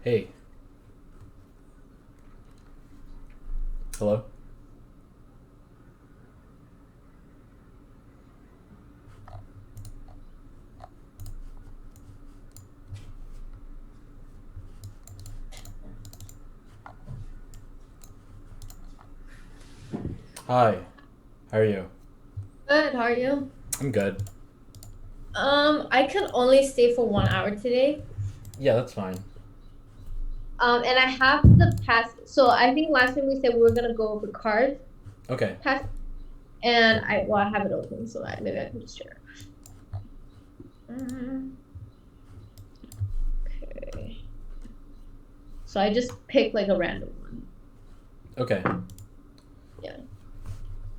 Hey, hello. Hi, how are you? Good, how are you? I'm good. I could only stay for 1 hour today. Yeah, that's fine. And I have the pass. So I think last time we said we were gonna go over cars Okay. pass, and I have it open, so maybe I can just share. Um, okay. So I just picked like a random one. Okay. Yeah.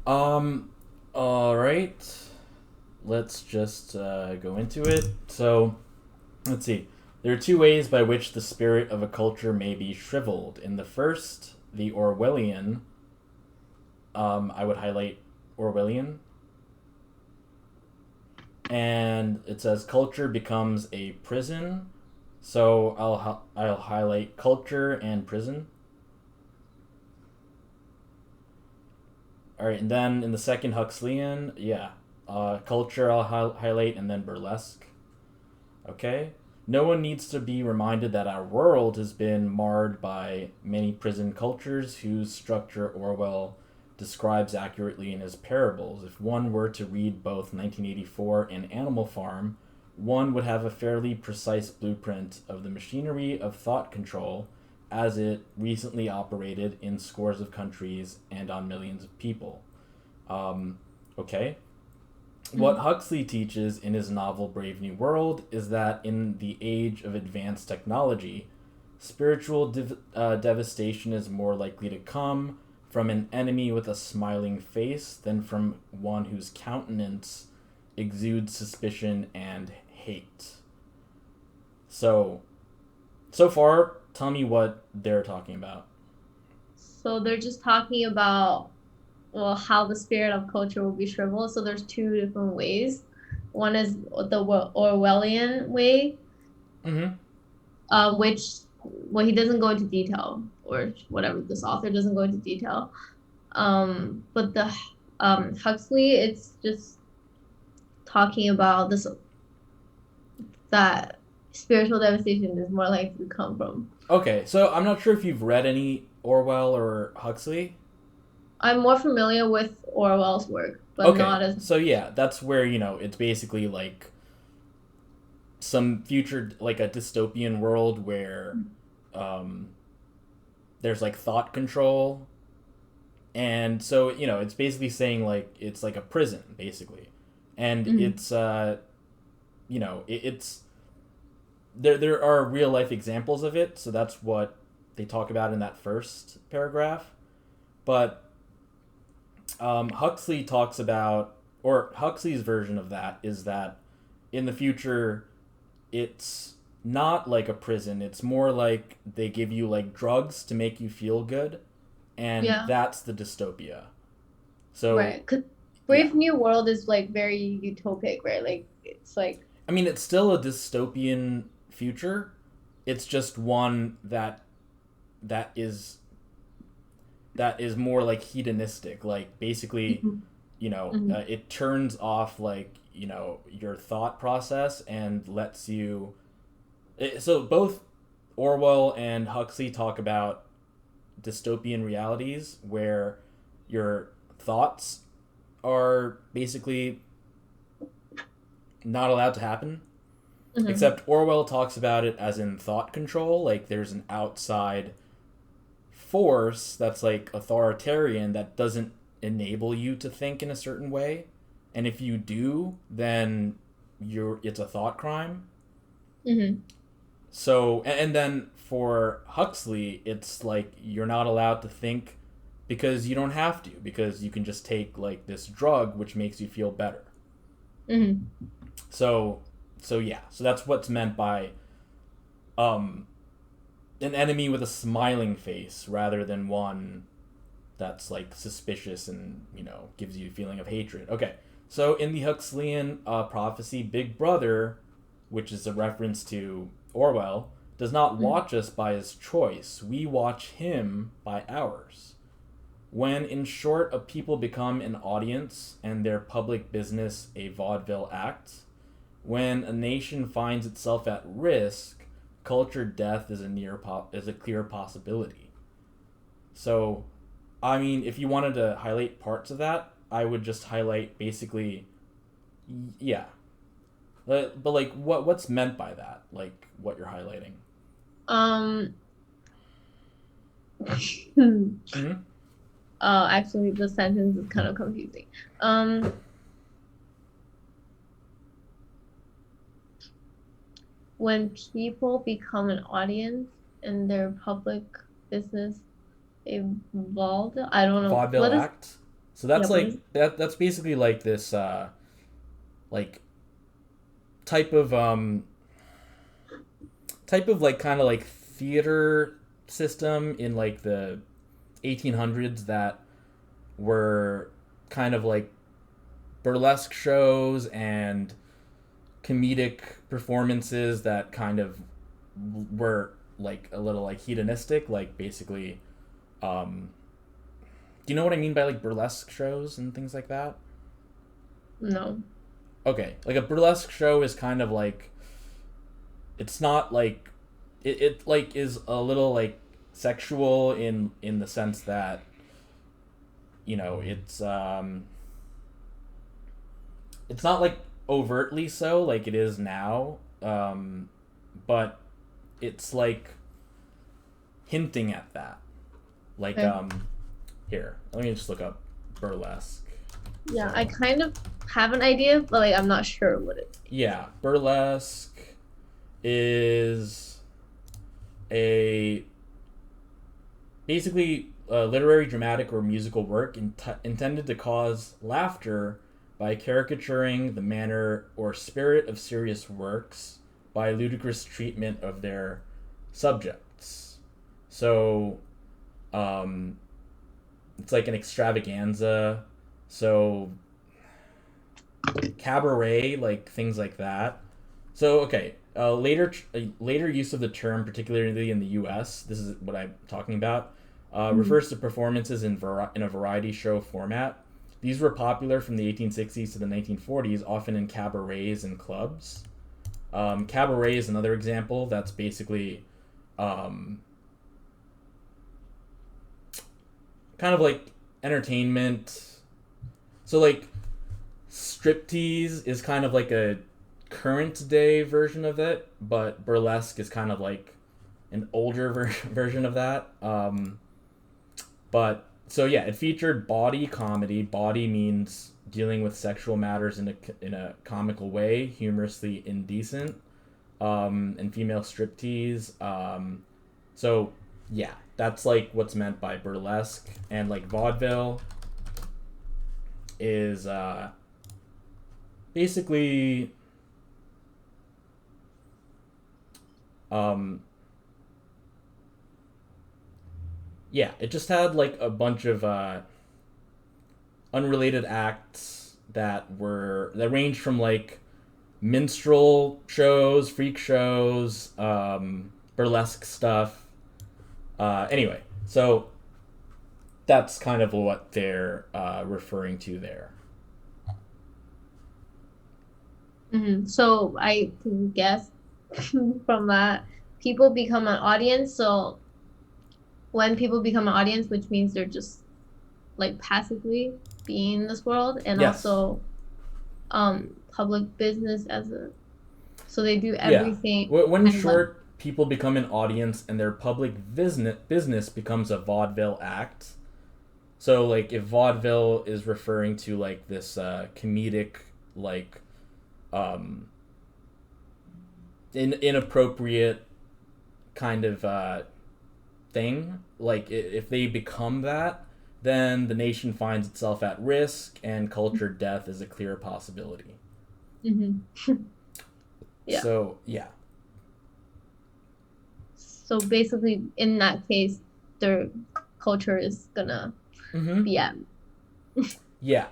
Um, all right. Let's just go into it. So, let's see. There are two ways by which the spirit of a culture may be shriveled. In the first, the Orwellian, I would highlight Orwellian, and it says culture becomes a prison. So I'll highlight culture and prison. All right, and then in the second Huxleyan, yeah, culture I'll highlight, and then burlesque. Okay. No one needs to be reminded that our world has been marred by many prison cultures whose structure Orwell describes accurately in his parables. If one were to read both 1984 and Animal Farm, one would have a fairly precise blueprint of the machinery of thought control as it recently operated in scores of countries and on millions of people. Um, okay, what Mhm. Huxley teaches in his novel Brave New World is that in the age of advanced technology, spiritual devastation is more likely to come from an enemy with a smiling face than from one whose countenance exudes suspicion and hate. So, so far, tell me what they're talking about. So they're just talking about how the spirit of culture will be shriveled. So there's two different ways. One is the Orwellian way, Mm-hmm. which he doesn't go into detail, or whatever, this author doesn't go into detail. But the Huxley, it's just talking about this, that spiritual devastation is more likely to come from. Okay, so I'm not sure if you've read any Orwell or Huxley. I'm more familiar with Orwell's work, but Okay, not as. so yeah, that's where it's basically like some future, like a dystopian world where um, there's like thought control, and so it's basically saying like it's like a prison basically, and Mhm. it's it's there are real life examples of it, so that's what they talk about in that first paragraph. But Huxley talks about, or Huxley's version of that is that in the future it's not like a prison. It's more like they give you like drugs to make you feel good, and Yeah, that's the dystopia. So, right. Because yeah. Brave New World is like very utopic, right? Like it's like. I mean, it's still a dystopian future. It's just one that is that is more like hedonistic. Like basically, Mhm. Mhm. it turns off like your thought process and lets you. So both Orwell and Huxley talk about dystopian realities where your thoughts are basically not allowed to happen. Mhm. Except Orwell talks about it as in thought control, like there's an outside force that's like authoritarian that doesn't enable you to think in a certain way. And if you do, then it's a thought crime. Mhm. So, and then for Huxley, it's like you're not allowed to think because you don't have to, because you can just take like this drug which makes you feel better. Mhm. So, so yeah, so that's what's meant by um, an enemy with a smiling face rather than one that's like suspicious and gives you a feeling of hatred. Okay, so in the Huxleyan prophecy, Big Brother, which is a reference to Orwell, does not watch us by his choice. We watch him by ours. When, in short, a people become an audience and their public business a vaudeville act, when a nation finds itself at risk, culture death is a clear possibility. So, I mean, if you wanted to highlight parts of that, I would just highlight basically, yeah. But like, what's meant by that? Like, what you're highlighting? Um. Mm-hmm. Actually, the sentence is kind of confusing. Um. When people become an audience and their public business evolved, I don't know Vaudeville what is. act. So Yeah. that's What is? like that's basically like this like type of like kind of like theater system in like the 1800s that were kind of like burlesque shows and comedic performances that kind of were like a little like hedonistic, like basically um do you know what I mean by like burlesque shows and things like that? No. Okay, like a burlesque show is kind of like, it's not like it like is a little like sexual in the sense that, it's not like overtly so like it is now, but it's like hinting at that. Like, Okay. here, let me just look up burlesque. Yeah, So, I kind of have an idea, but like I'm not sure what it. yeah, burlesque is a basically a literary, dramatic, or musical work intended to cause laughter by caricaturing the manner or spirit of serious works by ludicrous treatment of their subjects. So, um, it's like an extravaganza. So, cabaret, like things like that. So, okay, later use of the term, particularly in the U.S., this is what I'm talking about, Mhm. refers to performances in a variety show format. These were popular from the 1860s to the 1940s, often in cabarets and clubs. Cabaret is another example. That's basically um, kind of like entertainment. So, like, striptease is kind of like a current day version of it, but burlesque is kind of like an older version of that. But so yeah, it featured body comedy. Body means dealing with sexual matters in a comical way, humorously indecent, and female striptease. So yeah, that's like what's meant by burlesque, and like vaudeville is basically um, yeah, it just had like a bunch of unrelated acts that ranged from like minstrel shows, freak shows, burlesque stuff. Anyway, so that's kind of what they're referring to there. So I can guess from that, people become an audience. So when people become an audience, which means they're just like passively being in this world, and Yes. also public business as a, so they do Yeah. everything When kind of like. short, people become an audience and their public business becomes a vaudeville act. So like if vaudeville is referring to like this comedic like um inappropriate kind of thing, like if they become that, then the nation finds itself at risk and culture death is a clear possibility. Mhm. Yeah. So yeah. So basically, in that case, their culture is gonna Mm-hmm. be at. Yeah.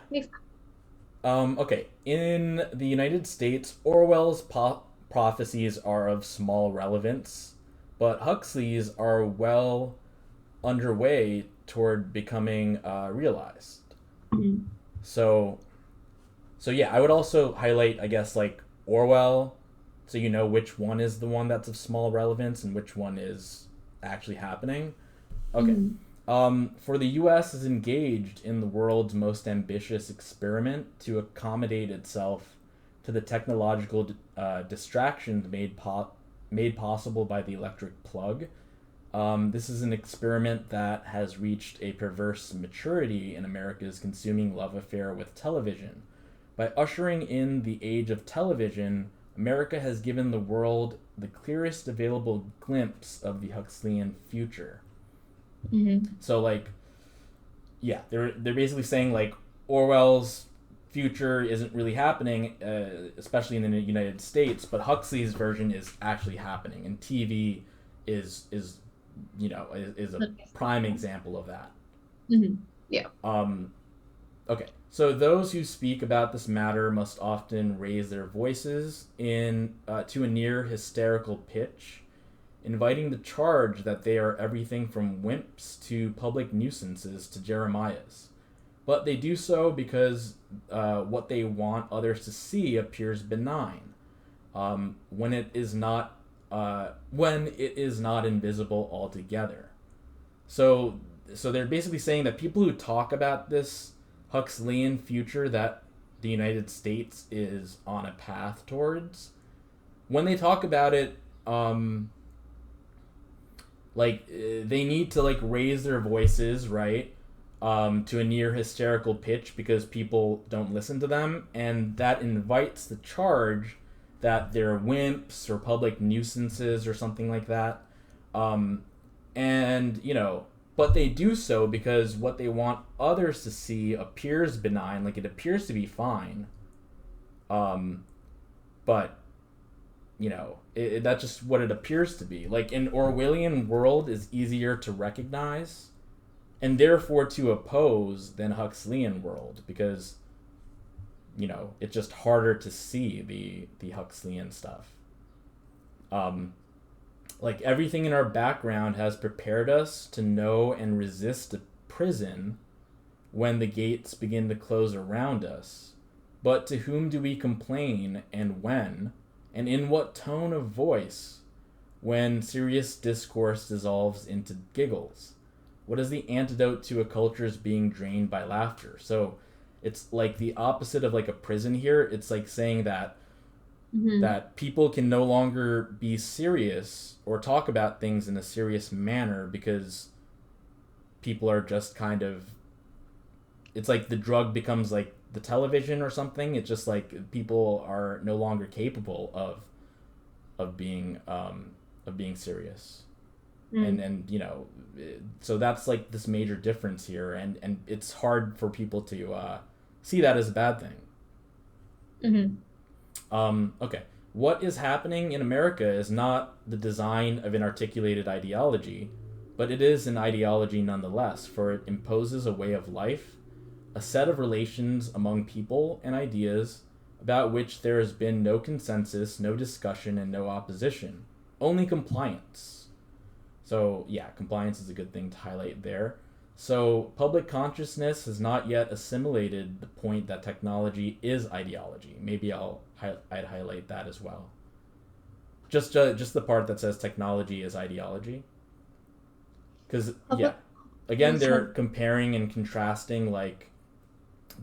Okay. In the United States, Orwell's prophecies are of small relevance. but Huxley's are well underway toward becoming realized. Mhm. So, so yeah, I would also highlight, I guess, like Orwell, so you know which one is the one that's of small relevance and which one is actually happening. Okay. Mhm. For the U.S. is engaged in the world's most ambitious experiment to accommodate itself to the technological distractions made possible by the electric plug. This is an experiment that has reached a perverse maturity in America's consuming love affair with television. By ushering in the age of television, America has given the world the clearest available glimpse of the Huxleyan future. Mhm. So like, yeah, they're basically saying like Orwell's future isn't really happening, especially in the United States, but Huxley's version is actually happening, and TV is is a prime example of that. Mhm. Yeah. Um, okay, so those who speak about this matter must often raise their voices in to a near hysterical pitch, inviting the charge that they are everything from wimps to public nuisances to Jeremiahs. But they do so because what they want others to see appears benign, when it is not invisible altogether. So so they're basically saying that people who talk about this Huxleyan future that the United States is on a path towards, when they talk about it, they need to like raise their voices, right, to a near hysterical pitch because people don't listen to them, and that invites the charge that they're wimps or public nuisances or something like that. um, and but they do so because what they want others to see appears benign, like it appears to be fine. um, but that's just what it appears to be. Like an Orwellian world is easier to recognize and therefore to oppose than Huxleyan world because it's just harder to see the Huxleyan stuff. Um, like everything in our background has prepared us to know and resist a prison when the gates begin to close around us. But to whom do we complain, and when, and in what tone of voice, when serious discourse dissolves into giggles? What is the antidote to a culture's being drained by laughter? So it's like the opposite of like a prison here. It's like saying that Mhm. people can no longer be serious or talk about things in a serious manner because people are just kind of, it's like the drug becomes like the television or something. It's just like people are no longer capable of being serious. and Mhm. and so that's like this major difference here, and it's hard for people to see that as a bad thing. Mhm. Okay, what is happening in America is not the design of an articulated ideology, but it is an ideology nonetheless, for it imposes a way of life, a set of relations among people and ideas about which there has been no consensus, no discussion, and no opposition, only compliance. So, yeah, compliance is a good thing to highlight there. So, public consciousness has not yet assimilated the point that technology is ideology. Maybe I'd highlight that as well. Just the part that says technology is ideology, because yeah, Public. again they're So, comparing and contrasting like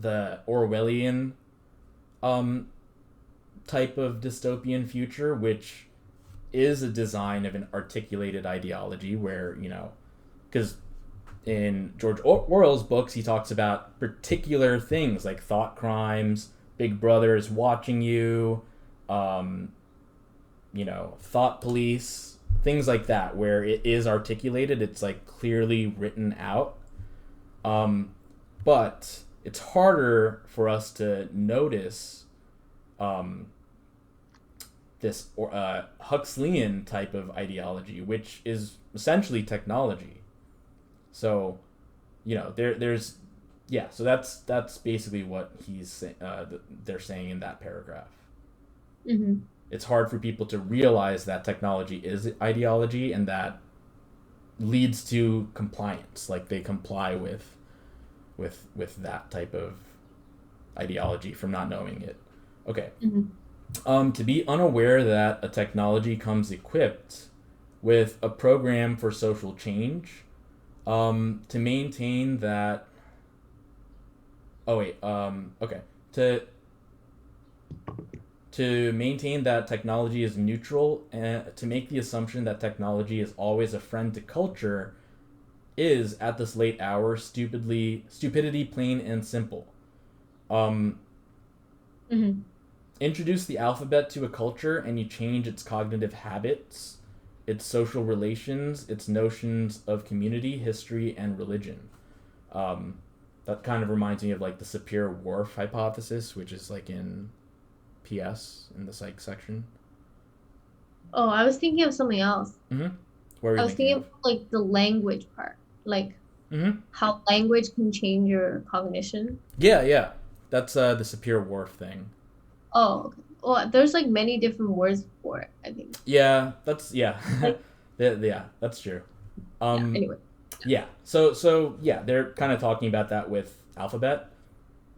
the Orwellian um type of dystopian future, which is a design of an articulated ideology where because in George Orwell's books, he talks about particular things like thought crimes, Big Brother is watching you, um, thought police, things like that, where it is articulated. It's like clearly written out. Um, but it's harder for us to notice um, this Huxleyan type of ideology, which is essentially technology. So there's yeah, so that's basically what they're saying in that paragraph. mhm. it's hard for people to realize that technology is ideology, and that leads to compliance. Like they comply with that type of ideology from not knowing it. Okay. Mm-hmm. To be unaware that a technology comes equipped with a program for social change, to maintain that. Oh wait. Okay. To maintain that technology is neutral, and to make the assumption that technology is always a friend to culture is, at this late hour, stupidity plain and simple. Um, Mm-hmm. Introduce the alphabet to a culture and you change its cognitive habits, its social relations, its notions of community, history, and religion. Um, that kind of reminds me of like the Sapir-Whorf hypothesis, which is like in PS in the psych section. Oh, I was thinking of something else. Mm-hmm. What were I you was thinking thinking of? of like the language part, like Mm-hmm. how language can change your cognition. Yeah, yeah. That's the Sapir-Whorf thing. Oh, okay. Well, there's like many different words for it, I think. Yeah, that's yeah, Like, yeah, that's true. yeah, Um, anyway. yeah. So yeah, they're kind of talking about that with alphabet.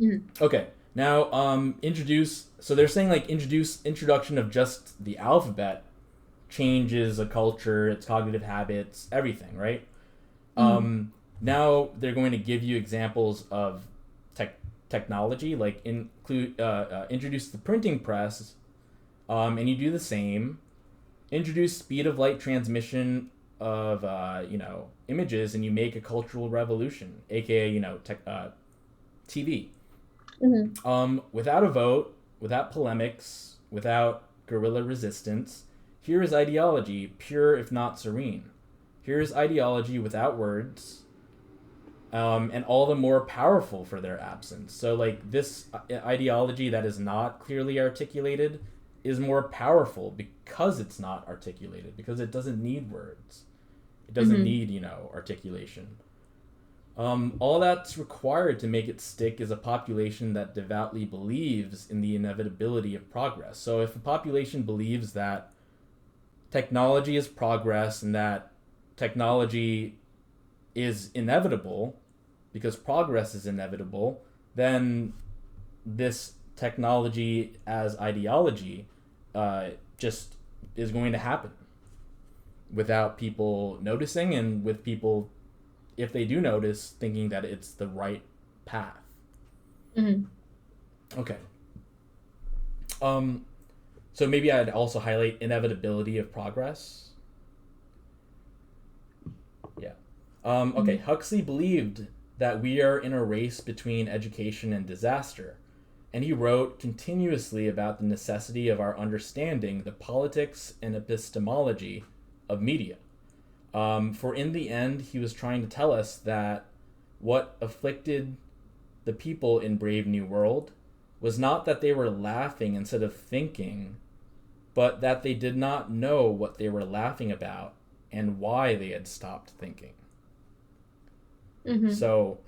Mhm. Okay. Now, introduce. So they're saying like introduction of just the alphabet changes a culture, its cognitive habits, everything, right? Mhm. Now they're going to give you examples of technology, like introduce the printing press, and you do the same. Introduce speed of light transmission of images, and you make a cultural revolution, aka TV. Mhm. Without a vote, without polemics, without guerrilla resistance, here is ideology, pure if not serene. Here is ideology without words, and all the more powerful for their absence. So, like, this ideology that is not clearly articulated is more powerful because it's not articulated, because it doesn't need words. It doesn't Mhm. need, articulation. All that's required to make it stick is a population that devoutly believes in the inevitability of progress. So if a population believes that technology is progress and that technology is inevitable because progress is inevitable, then this technology as ideology just is going to happen without people noticing, and with people, if they do notice, thinking that it's the right path. Mhm. Okay. Um, so maybe I'd also highlight inevitability of progress. Yeah. Okay. Mhm. Huxley believed that we are in a race between education and disaster, and he wrote continuously about the necessity of our understanding the politics and epistemology of media. For in the end, he was trying to tell us that what afflicted the people in Brave New World was not that they were laughing instead of thinking, but that they did not know what they were laughing about and why they had stopped thinking. Mhm. So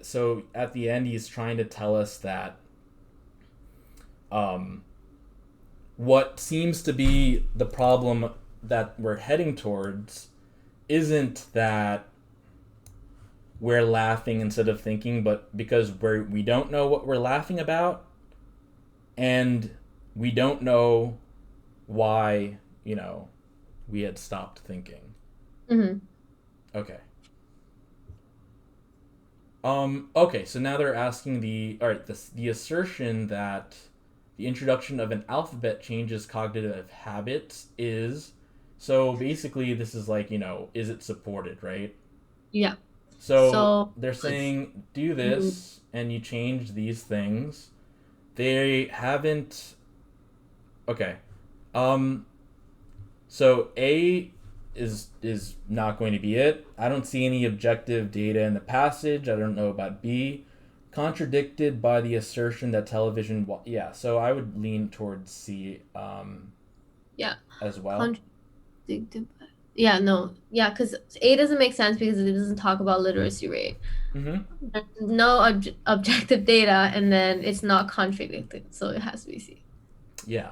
so at the end, he's trying to tell us that um, what seems to be the problem that we're heading towards isn't that we're laughing instead of thinking, but because we don't know what we're laughing about, and we don't know why we had stopped thinking. Mhm. Okay. Okay. So now they're asking the assertion that the introduction of an alphabet changes cognitive habits is. So basically, this is like, is it supported, right? Yeah. So So they're let's saying do move. this and you change these things. They haven't. Okay. Um. So A is not going to be it. I don't see any objective data in the passage. I don't know about B. Contradicted by the assertion that television. Yeah. So I would lean towards C. Yeah. As well. Contradicted. Yeah, no. Yeah, because A doesn't make sense because it doesn't talk about literacy rate. Mm-hmm. There's no objective data, and then it's not contradicted, so it has to be C. Yeah.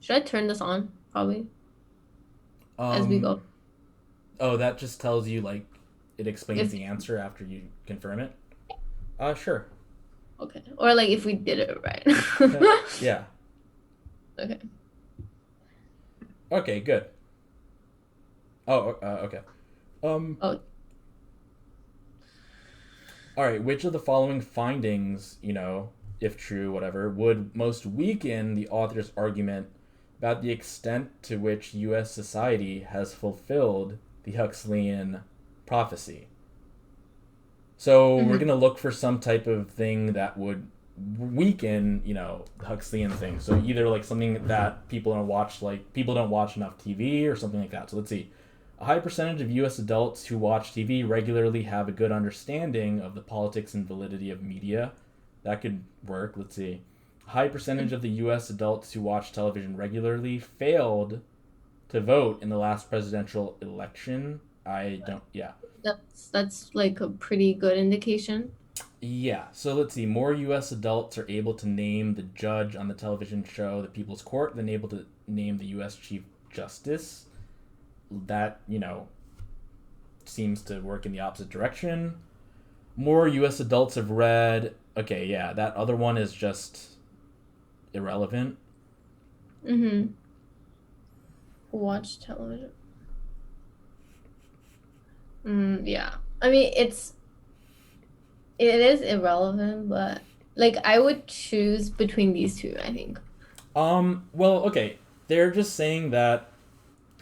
Should I turn this on? Probably as we Um, go. oh, that just tells you, like, it explains If the answer after you confirm it? Sure. okay, or like if we did it Okay. right. Yeah. Okay. Okay, good. Oh, okay. Um, Oh. all right, which of the following findings, if true, whatever, would most weaken the author's argument about the extent to which U.S. society has fulfilled the Huxleyan prophecy? So we're Mhm. gonna look for some type of thing that would weaken, the Huxleyan thing. So either like something that people don't watch enough TV or something like that. So let's see. A high percentage of U.S. adults who watch TV regularly have a good understanding of the politics and validity of media. That could work. Let's see. A high percentage of the U.S. adults who watch television regularly failed to vote in the last presidential election. I don't. Yeah. That's like a pretty good indication. Yeah, so let's see. More U.S. adults are able to name the judge on the television show The People's Court than able to name the U.S. Chief Justice. That, seems to work in the opposite direction. More U.S. adults have read. Okay, yeah, that other one is just irrelevant. Mm-hmm. Watch television. Yeah. I mean, it is irrelevant, but like I would choose between these two, I think. Well, okay. They're just saying that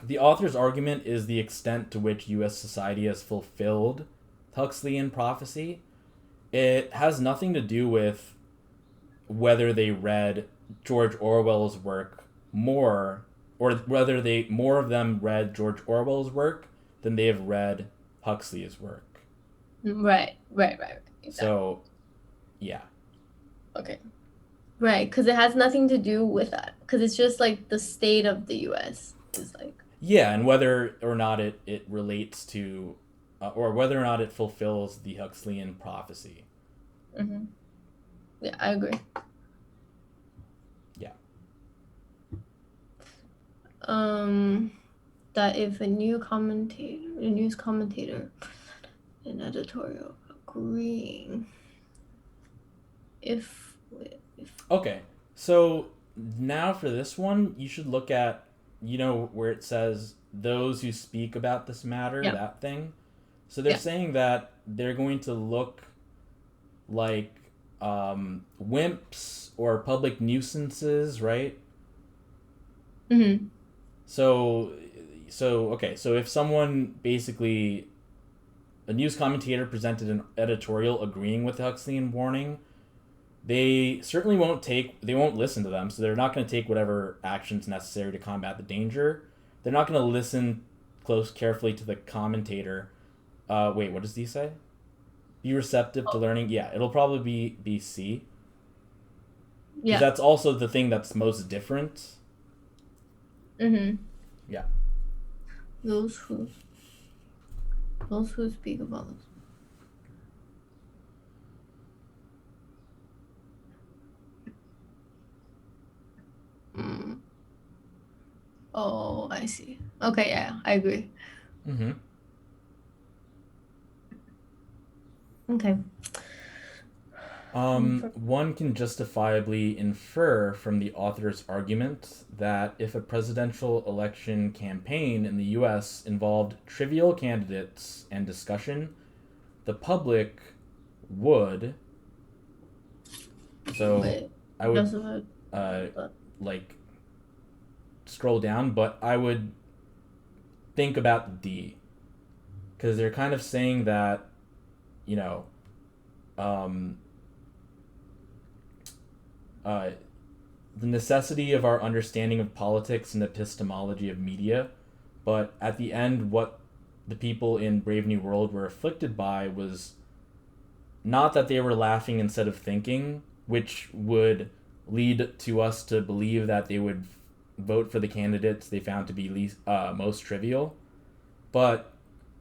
the author's argument is the extent to which U.S. society has fulfilled Huxleyan prophecy. It has nothing to do with whether they read George Orwell's work more, or whether they more of them read George Orwell's work than they have read Huxley's work. Right. Exactly. So, yeah. Okay. Right, because it has nothing to do with that. Because it's just like the state of the US is like. Yeah, and whether or not it relates to, or whether or not it fulfills the Huxleyan prophecy. Hmm. Yeah, I agree. Yeah. Um, that if a news commentator, an editorial agreeing, if Okay, so now for this one, you should look at, where it says those who speak about this matter, yeah, that thing. So they're yeah. saying that they're going to look like wimps or public nuisances, right? Mm-hmm. So, okay, so if someone basically, a news commentator presented an editorial agreeing with the Huxleyan warning, they certainly they won't listen to them, so they're not going to take whatever actions necessary to combat the danger. They're not going to listen carefully to the commentator. Wait, what does he say? Be receptive to Oh, learning. Yeah, it'll probably be C, because yeah. that's also the thing that's most different. Mm-hmm. Yeah. Those who those who speak about this. Mm. Oh, I see. Okay, yeah, I agree. Mm-hmm. Okay. One can justifiably infer from the author's argument that if a presidential election campaign in the U.S. involved trivial candidates and discussion, the public would. So Wait, I would, justify. uh, like, scroll down, but I would think about D, because they're kind of saying that, you know, um, uh, the necessity of our understanding of politics and epistemology of media, but at the end, what the people in Brave New World were afflicted by was not that they were laughing instead of thinking, which would lead to us to believe that they would vote for the candidates they found to be most trivial, but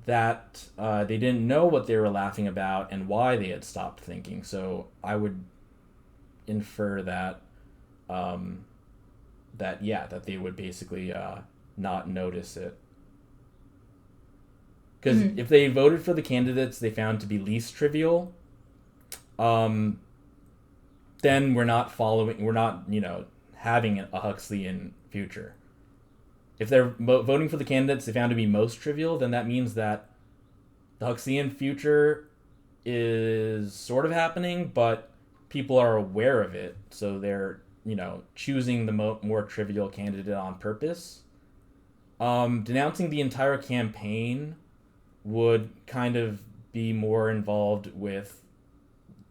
that they didn't know what they were laughing about and why they had stopped thinking. So I would infer that that they would basically not notice it. Because if they voted for the candidates they found to be least trivial, then we're not having a Huxleyan future. If they're voting for the candidates they found to be most trivial, then that means that the Huxleyan future is sort of happening, but people are aware of it, so they're choosing the more trivial candidate on purpose. Denouncing the entire campaign would kind of be more involved with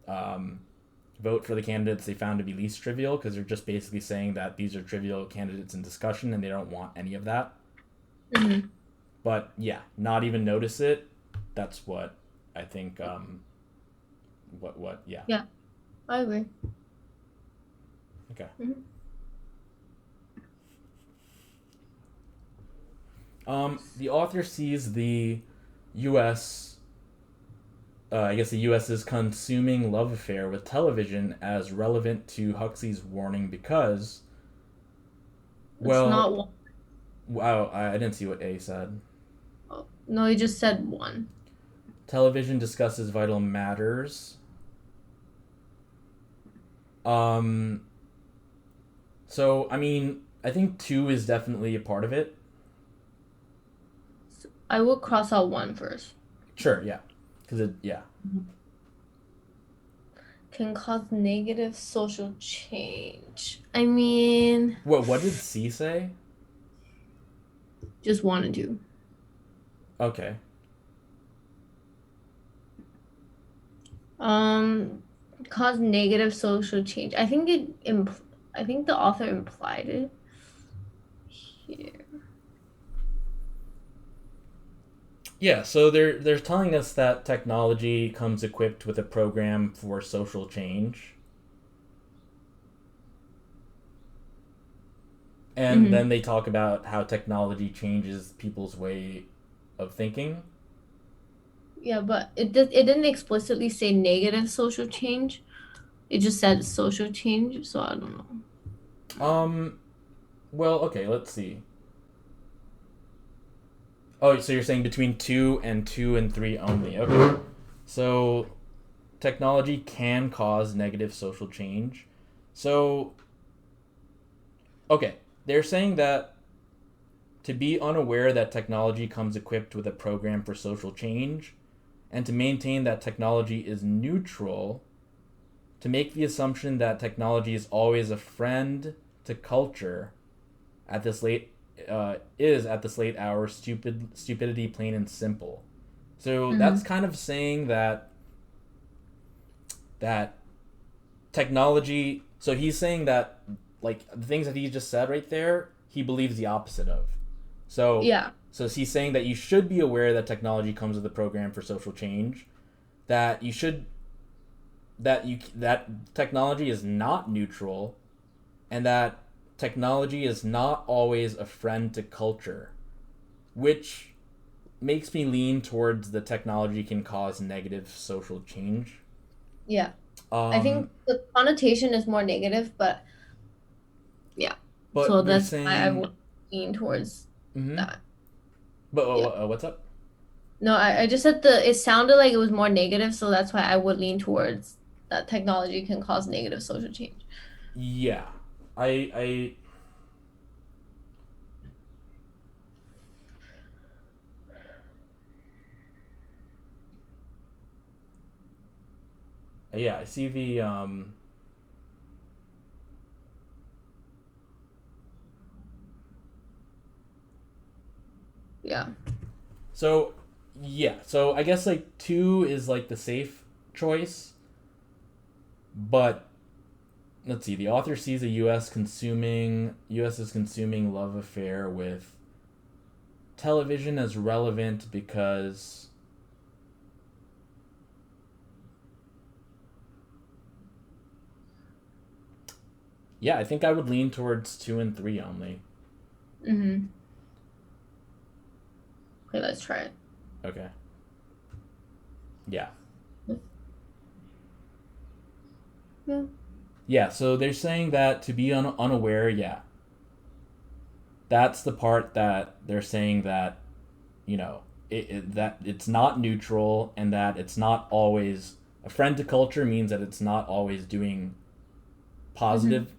vote for the candidates they found to be least trivial, because they're just basically saying that these are trivial candidates in discussion and they don't want any of that. Mm-hmm. But yeah, not even notice it. That's what I think. Yeah. Yeah, I agree. Okay. Mm-hmm. The author sees the U.S. I guess the U.S.'s consuming love affair with television as relevant to Huxley's warning because, It's not well, one. wow, I didn't see what A said. Oh, no, he just said one. Television discusses vital matters. So, I mean, I think 2 is definitely a part of it. I will cross out one first. Sure, yeah. Yeah. Can cause negative social change. I mean, What did C say? just one and two. Okay. Cause negative social change. I think I think the author implied it here. Yeah, so they're telling us that technology comes equipped with a program for social change. And Mm-hmm. then they talk about how technology changes people's way of thinking. Yeah, but it didn't explicitly say negative social change. It just said social change, so I don't know. Well, okay, let's see. Oh, so you're saying between 2 and 3 only. Okay. So technology can cause negative social change. So okay, they're saying that to be unaware that technology comes equipped with a program for social change, and to maintain that technology is neutral, to make the assumption that technology is always a friend to culture at this late is at this late hour stupidity plain and simple. So Mm-hmm. that's kind of saying that technology. So he's saying that like the things that he just said right there, he believes the opposite of. So Yeah. so he's saying that you should be aware that technology comes with a program for social change, that you should that technology is not neutral, and that technology is not always a friend to culture, which makes me lean towards the technology can cause negative social change. Yeah. I Um, think the connotation is more negative, but yeah. So but they're that's why I saying, would lean towards mm-hmm. that. But Yeah. what's up? No, I just said it sounded like it was more negative, so that's why I would lean towards that technology can cause negative social change. Yeah, I yeah, I see the Yeah. so yeah, so I guess like 2 is like the safe choice, but let's see. The author sees a U.S. is consuming love affair with television as relevant because yeah, I think I would lean towards 2 and 3 only. Mm-hmm. Okay, let's try it. Okay. Yeah. Yeah. Yeah, so they're saying that to be unaware, yeah. that's the part that they're saying that, that it's not neutral, and that it's not always a friend to culture means that it's not always doing Mm-hmm. positive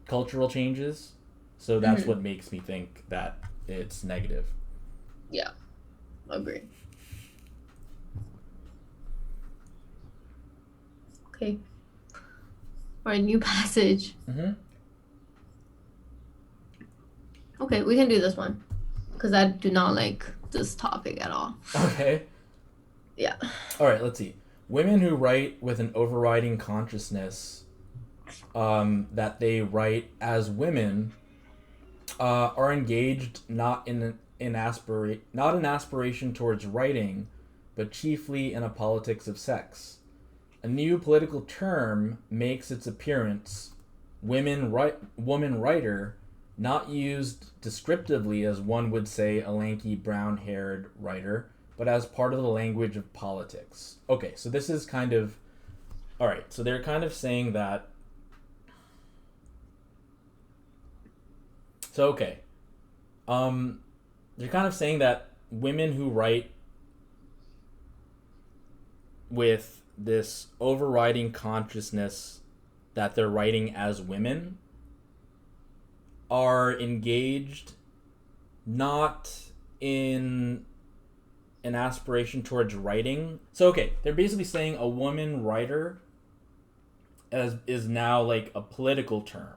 cultural changes. So that's Mm-hmm. what makes me think that it's negative. Yeah, agree. Okay. All right, new passage. Mm-hmm. Okay, we can do this one because I do not like this topic at all. Okay. Yeah. All right, let's see. Women who write with an overriding consciousness that they write as women are engaged not not an aspiration towards writing, but chiefly in a politics of sex. A new political term makes its appearance: woman writer, not used descriptively as one would say a lanky brown-haired writer, but as part of the language of politics. Okay, so this is kind of all right. So they're kind of saying that. So okay, um, they're kind of saying that women who write with this overriding consciousness that they're writing as women are engaged not in an aspiration towards writing. So okay, they're basically saying a woman writer as is now like a political term.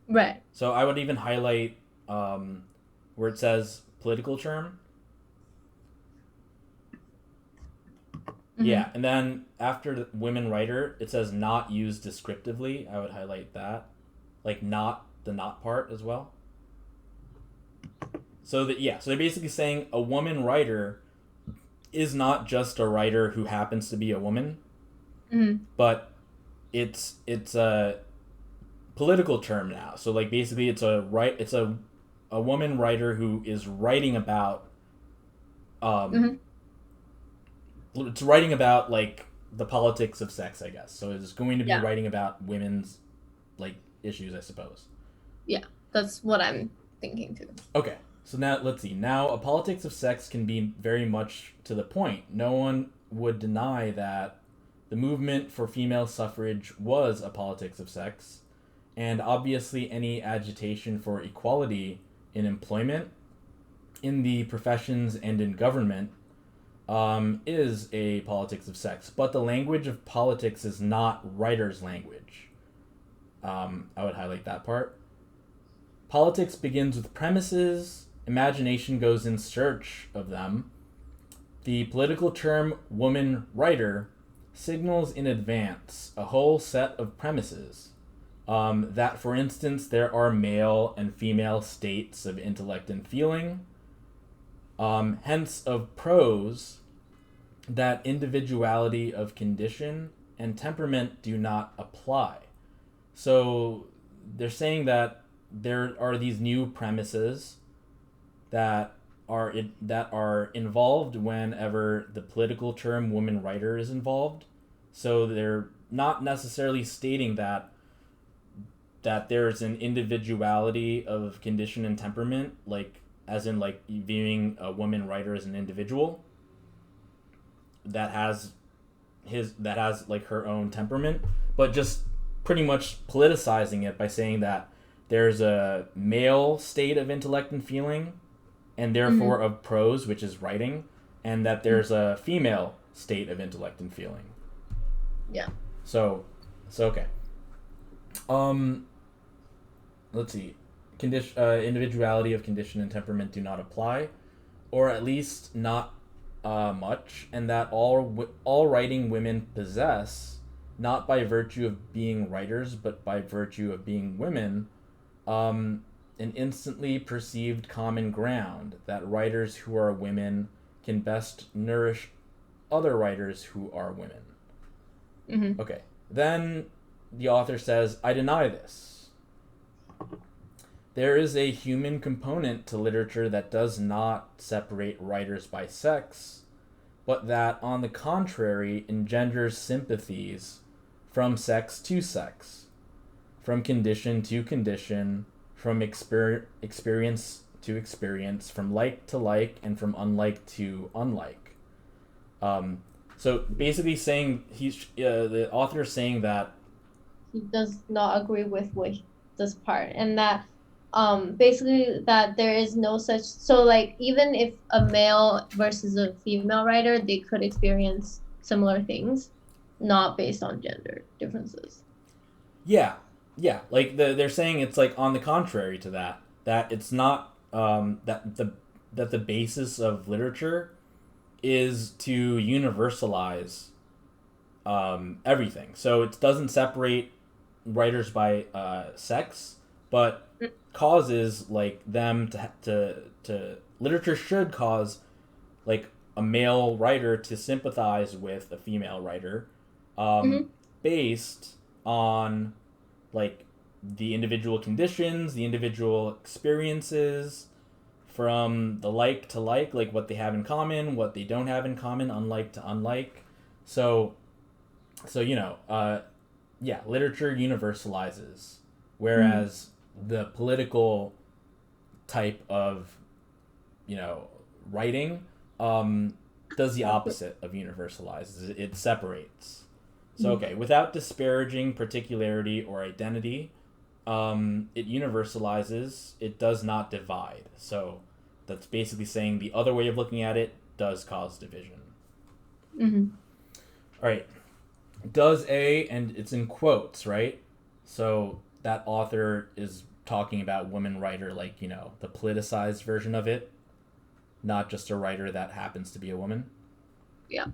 Right. So I would even highlight where it says political term. Mm-hmm. Yeah, and then after the women writer, it says not used descriptively. I would highlight that, like not the not part as well. So that yeah, so they're basically saying a woman writer is not just a writer who happens to be a woman, Mm-hmm. but it's a political term now. So like basically it's a woman writer who is writing about um Mm-hmm. it's writing about like the politics of sex, I guess. So it's going to be Yeah. writing about women's like issues, I suppose. Yeah. That's what I'm thinking too. Okay. So now let's see. Now a politics of sex can be very much to the point. No one would deny that the movement for female suffrage was a politics of sex, and obviously any agitation for equality in employment, in the professions, and in government is a politics of sex. But the language of politics is not writer's language. I would highlight that part. Politics begins with premises, imagination goes in search of them. The political term woman writer signals in advance a whole set of premises. That, for instance, there are male and female states of intellect and feeling, hence, of prose, that individuality of condition and temperament do not apply. So they're saying that there are these new premises that that are involved whenever the political term woman writer is involved. So they're not necessarily stating that there's an individuality of condition and temperament, like as in like viewing a woman writer as an individual that has that has like her own temperament, but just pretty much politicizing it by saying that there's a male state of intellect and feeling, and therefore Mm-hmm. of prose, which is writing, and that there's a female state of intellect and feeling. Yeah. So, so okay. Um, let's see. Individuality of condition and temperament do not apply, or at least not much, and that all writing women possess, not by virtue of being writers, but by virtue of being women, um, an instantly perceived common ground that writers who are women can best nourish other writers who are women. Mm-hmm. Okay. Then the author says, I deny this. There is a human component to literature that does not separate writers by sex, but that, on the contrary, engenders sympathies from sex to sex, from condition to condition, from experience to experience, from like to like, and from unlike to unlike. So basically, saying the author is saying that he does not agree with this part, and that basically that there is no such, so like even if a male versus a female writer, they could experience similar things, not based on gender differences. yeah, yeah, like they're saying it's like on the contrary to that, that it's not that the basis of literature is to universalize everything. So it doesn't separate writers by sex, but causes like them to literature should cause like a male writer to sympathize with a female writer, um, Mm-hmm. based on like the individual conditions, the individual experiences, from the like to like what they have in common, what they don't have in common, unlike to unlike. So, yeah, literature universalizes, Mm-hmm. whereas the political type of writing does the opposite of universalizes. It separates. So okay, without disparaging particularity or identity, it universalizes. It does not divide. So that's basically saying the other way of looking at it does cause division. Mm-hmm. All right, does a, and it's in quotes, right? So that author is talking about women writer, like the politicized version of it, not just a writer that happens to be a woman. Yeah.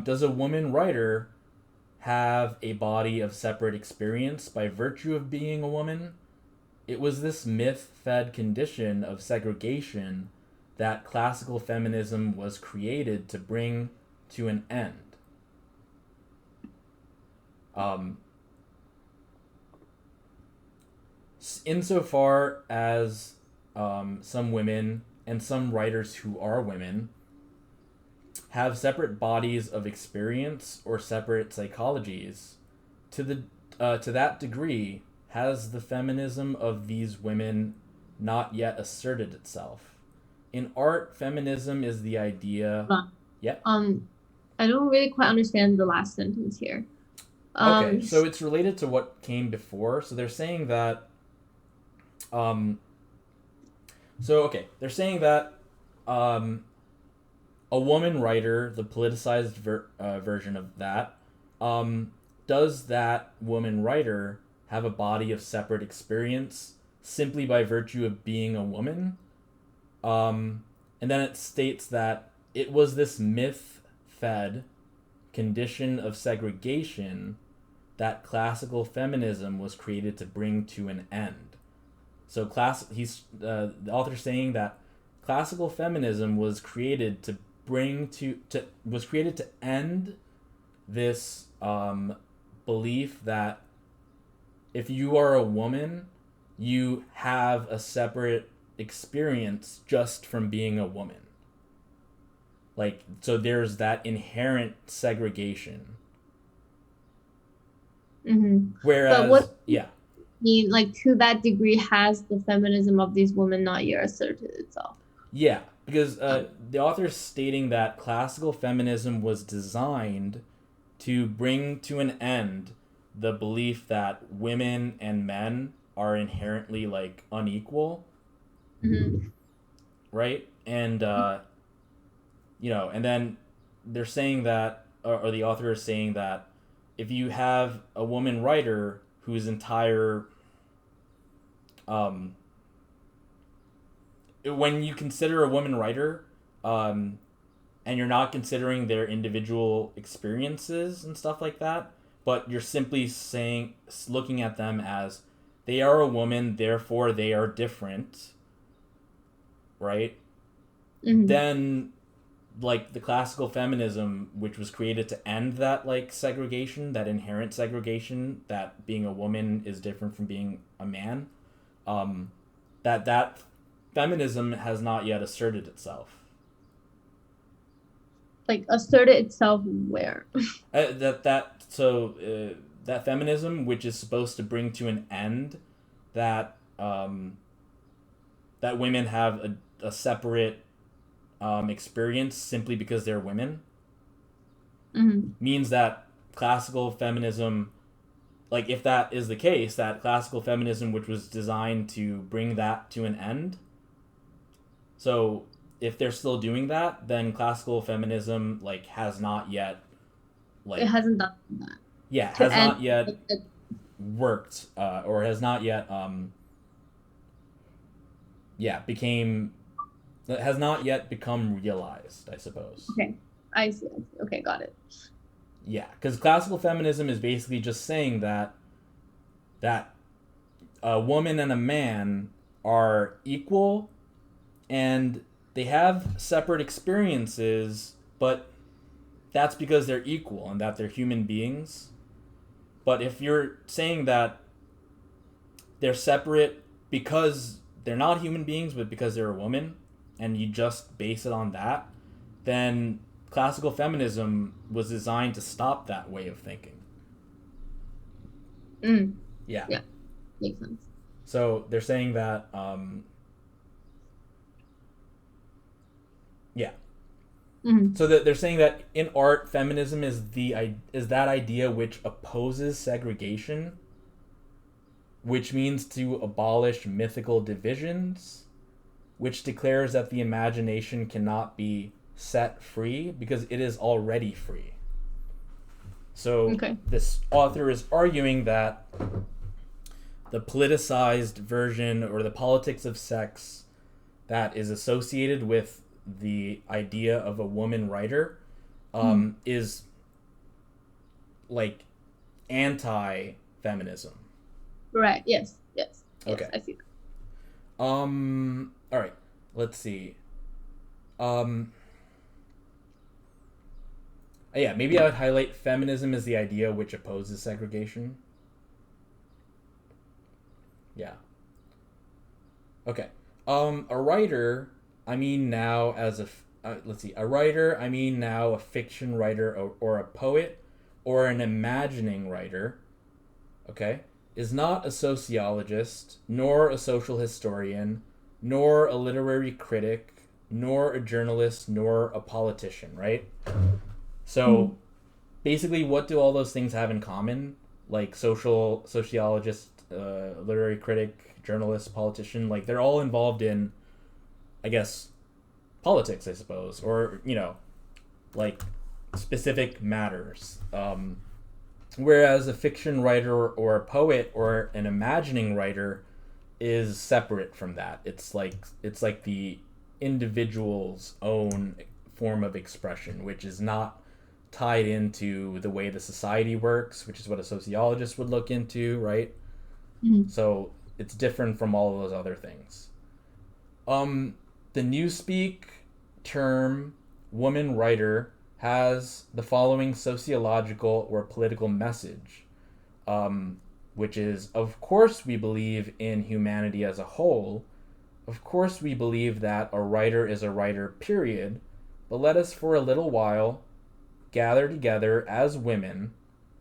Does a woman writer have a body of separate experience by virtue of being a woman? It was this myth fed condition of segregation that classical feminism was created to bring to an end. Um, Insofar as some women and some writers who are women have separate bodies of experience or separate psychologies, to that degree has the feminism of these women not yet asserted itself. In art, feminism is the idea. But, Yeah. I don't really quite understand the last sentence here. Okay, Um, so it's related to what came before. So they're saying that. Um, they're saying that um, a woman writer, the politicized version of that, um, does that woman writer have a body of separate experience simply by virtue of being a woman? And then it states that it was this myth fed condition of segregation that classical feminism was created to bring to an end. So the author saying that classical feminism was created to was created to end this belief that if you are a woman, you have a separate experience just from being a woman. Like, so there's that inherent segregation. mm-hmm. But what Whereas, do you yeah, mean, like to that degree, has the feminism of these women not yet asserted itself? yeah, because the author's stating that classical feminism was designed to bring to an end the belief that women and men are inherently like unequal, Mm-hmm. right? And and then they're saying that, or the author is saying that if you have a woman writer whose entire um, when you consider a woman writer, um, and you're not considering their individual experiences and stuff like that, but you're simply saying, looking at them as they are a woman, therefore they are different, right? Mm-hmm. Then, like the classical feminism, which was created to end that like segregation, that inherent segregation, that being a woman is different from being a man, um, that feminism has not yet asserted itself. Like asserted itself where? That feminism, which is supposed to bring to an end that that women have a separate experience simply because they're women Mm-hmm. means that classical feminism, like if that is the case, that classical feminism, which was designed to bring that to an end, so if they're still doing that, then classical feminism like has not yet It like hasn't done that yeah to has end. not yet worked or has not yet became has not yet become realized, I suppose. Okay, I see. I see. Okay, got it. Yeah, because classical feminism is basically just saying that a woman and a man are equal and they have separate experiences, but that's because they're equal and that they're human beings. But if you're saying that they're separate because they're not human beings, but because they're a woman, and you just base it on that, then classical feminism was designed to stop that way of thinking. Mm, Yeah. yeah, makes sense. So they're saying that, yeah. Mm-hmm. So that they're saying that in art, feminism is that idea which opposes segregation, which means to abolish mythical divisions, which declares that the imagination cannot be set free because it is already free. So Okay. this author is arguing that the politicized version or the politics of sex that is associated with the idea of a woman writer is like anti-feminism. Right. Yes. Yes. Yes. Okay. I see. All right. Let's see. Um. Yeah. Maybe I would highlight feminism as the idea which opposes segregation. Yeah. Okay. A writer. I mean now as a. Let's see. A writer. I mean now a fiction writer or a poet or an imagining writer. Okay. Is not a sociologist, nor a social historian, nor a literary critic, nor a journalist, nor a politician, right? Mm. So basically, what do all those things have in common? Like sociologist, literary critic, journalist, politician, like they're all involved in, I guess, politics, I suppose, or, like specific matters. Whereas a fiction writer or a poet or an imagining writer is separate from that. It's like the individual's own form of expression, which is not tied into the way the society works, which is what a sociologist would look into, right? Mm. So it's different from all of those other things. The Newspeak term woman writer has the following sociological or political message, which is, of course, we believe in humanity as a whole. Of course, we believe that a writer is a writer, period. But let us, for a little while, gather together as women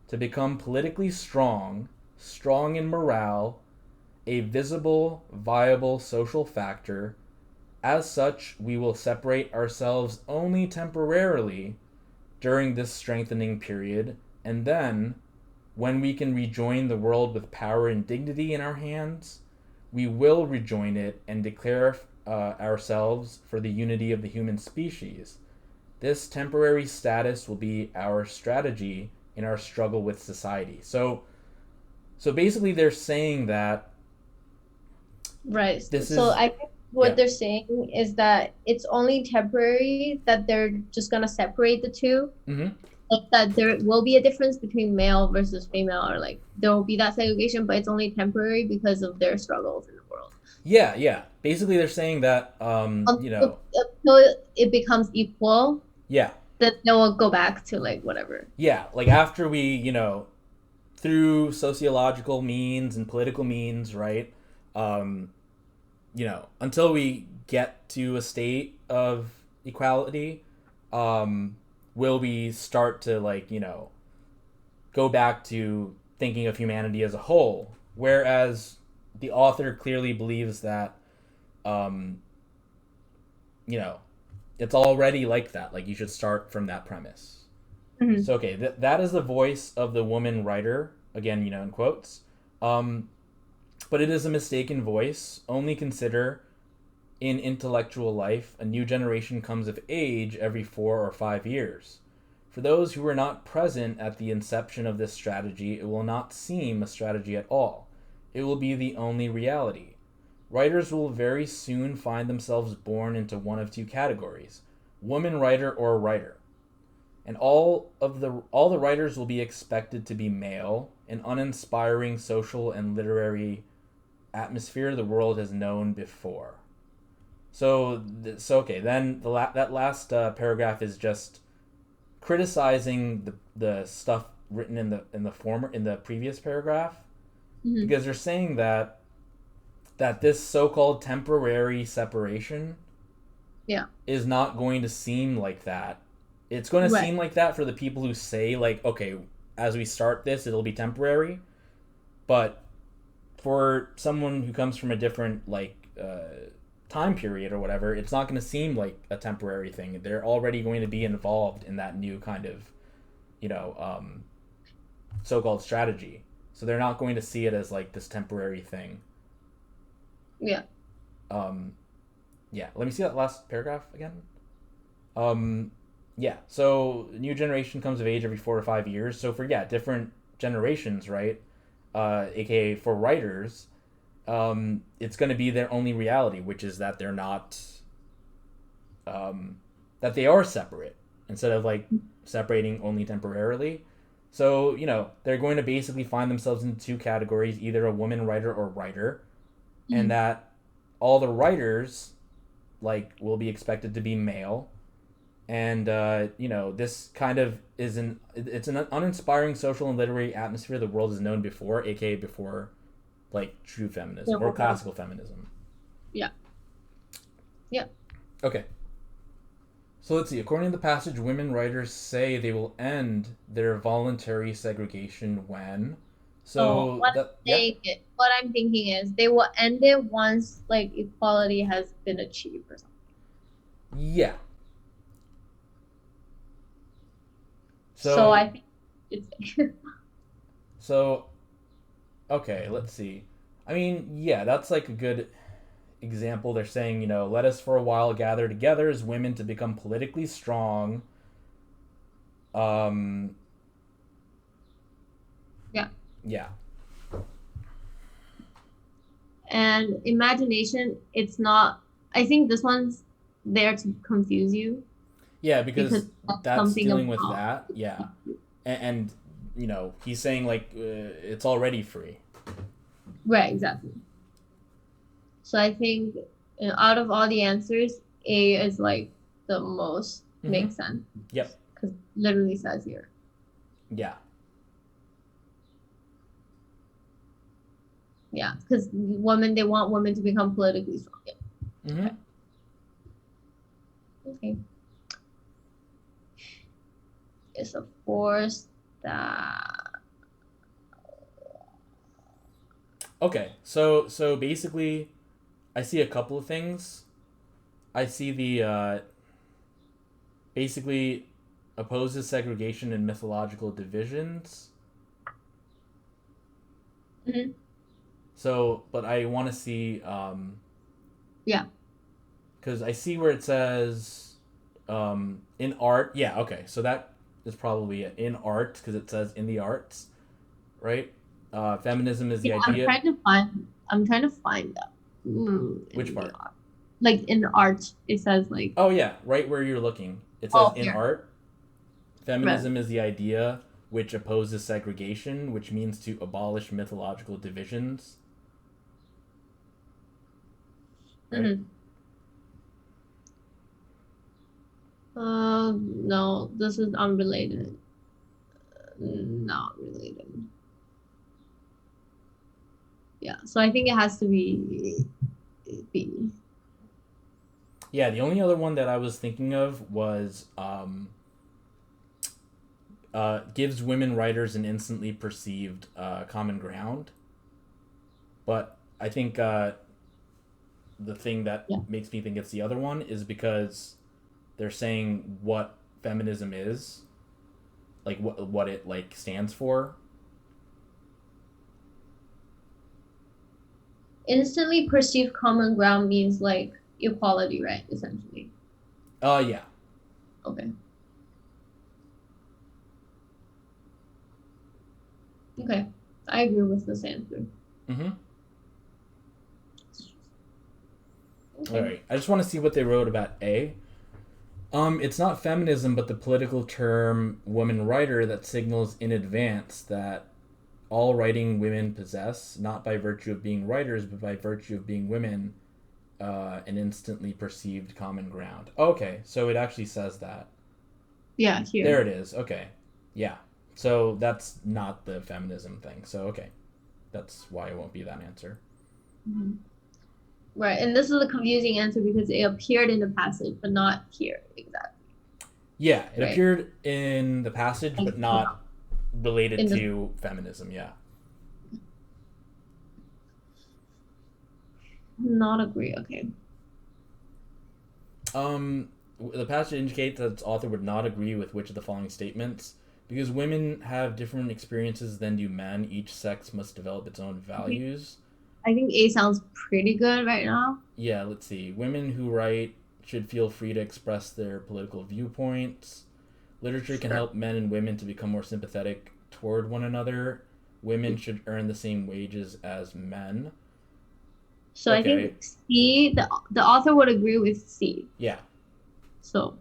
to become politically strong, strong in morale, a visible, viable social factor. As such, we will separate ourselves only temporarily during this strengthening period, and then, when we can rejoin the world with power and dignity in our hands, we will rejoin it and declare ourselves for the unity of the human species. This temporary status will be our strategy in our struggle with society. So basically, they're saying that Right. this So is I think yeah. what they're saying is that it's only temporary, that they're just gonna separate the two. Mm-hmm. Like that there will be a difference between male versus female, or like there will be that segregation, but it's only temporary because of their struggles in the world. Yeah, yeah. Basically, they're saying that Until it becomes equal, yeah, then they will go back to like whatever. yeah. Like after we, through sociological means and political means, right? Um, until we get to a state of equality, will we start to go back to thinking of humanity as a whole? Whereas the author clearly believes that um, you know, it's already like that. Like, you should start from that premise. Mhm. So, okay, that is the voice of the woman writer, again, in quotes. Um, but it is a mistaken voice. Only consider in intellectual life, a new generation comes of age every 4 or 5 years. For those who were not present at the inception of this strategy, it will not seem a strategy at all. It will be the only reality. Writers will very soon find themselves born into one of two categories: woman writer or writer. And all the writers will be expected to be male, an uninspiring social and literary atmosphere the world has known before. So okay. Then that last paragraph is just criticizing the stuff written in the previous paragraph, Mhm. because they're saying that this so-called temporary separation Yeah. is not going to seem like that. It's going to Right. seem like that for the people who say, like, okay, as we start this, it'll be temporary, but for someone who comes from a different time period or whatever, it's not going to seem like a temporary thing. They're already going to be involved in that new kind of, you know, so-called strategy. So they're not going to see it as like this temporary thing. Yeah. Um, yeah. Let me see that last paragraph again. Um, yeah. So new generation comes of age every 4 to 5 years. So for different generations, right? AKA for writers, it's going to be their only reality, which is that they're not, um, that they are separate instead of like separating only temporarily. So, they're going to basically find themselves in two categories, either a woman writer or writer, and Mhm. that all the writers like will be expected to be male. And this kind of it's an uninspiring social and literary atmosphere the world has known before, aka before like true Yeah. feminism or classical feminism. Yeah. Yeah. Okay. So let's see. According to the passage, women writers say they will end their voluntary segregation when. So So that yeah what I'm thinking is they will end it once like equality has been achieved or something. yeah. So I So think it's so okay. Let's see. I mean, yeah, that's like a good example. They're saying, let us for a while gather together as women to become politically strong. Um, yeah. yeah, And imagination, it's not. I think this one's there to confuse you yeah, because because that's that's something dealing with about. that. Yeah, and he's saying like it's already free. Right, exactly. So I think out of all the answers, A is like the most Mm-hmm. makes sense Yep. because literally says here. Yeah. Yeah, because women they want women to become politically strong. Yeah. Mm-hmm. Okay. Okay. It's a force that. Okay. So basically, I see a couple of things. I see the basically opposes segregation and mythological divisions. Mhm. So, but I want to see Yeah. because I see where it says in art. Yeah, okay. So that is probably it. In art, because it says in the arts, right? Feminism is the Yeah, idea. I'm trying to find that. Which In the part? art. Like in art, it says like Oh, yeah, right where you're looking. It says oh in here. art. Right. Feminism is the idea which opposes segregation, which means to abolish mythological divisions, right? Mm-hmm. No, this is unrelated. Not related. Yeah, so I think it has to be B. Yeah, the only other one that I was thinking of was gives women writers an instantly perceived common ground. But I think the thing that Yeah. makes me think it's the other one is because they're saying what feminism is, like what it like stands for. Instantly perceived common ground means like equality, right? Essentially. Yeah. Okay. Okay. I agree with this answer. Mm-hmm. All Okay. right. I just want to see what they wrote about A. It's not feminism, but the political term woman writer that signals in advance that all writing women possess, not by virtue of being writers, but by virtue of being women, an instantly perceived common ground. Okay, so it actually says that. Yeah, here. There it is. Okay. Yeah. So that's not the feminism thing. So, okay. That's why it won't be that answer. Mhm. Right. And this is a confusing answer because it appeared in the passage, but not here exactly. Yeah, it Right. appeared in the passage, but not related In the to feminism. Yeah. not agree. Okay. The passage indicates that its author would not agree with which of the following statements. Because women have different experiences than do men, each sex must develop its own values. I think A sounds pretty good right now. Yeah, let's see. Women who write should feel free to express their political viewpoints. Literature can Sure. help men and women to become more sympathetic toward one another. Women should earn the same wages as men. So I Okay. think C, the author would agree with C. Yeah. So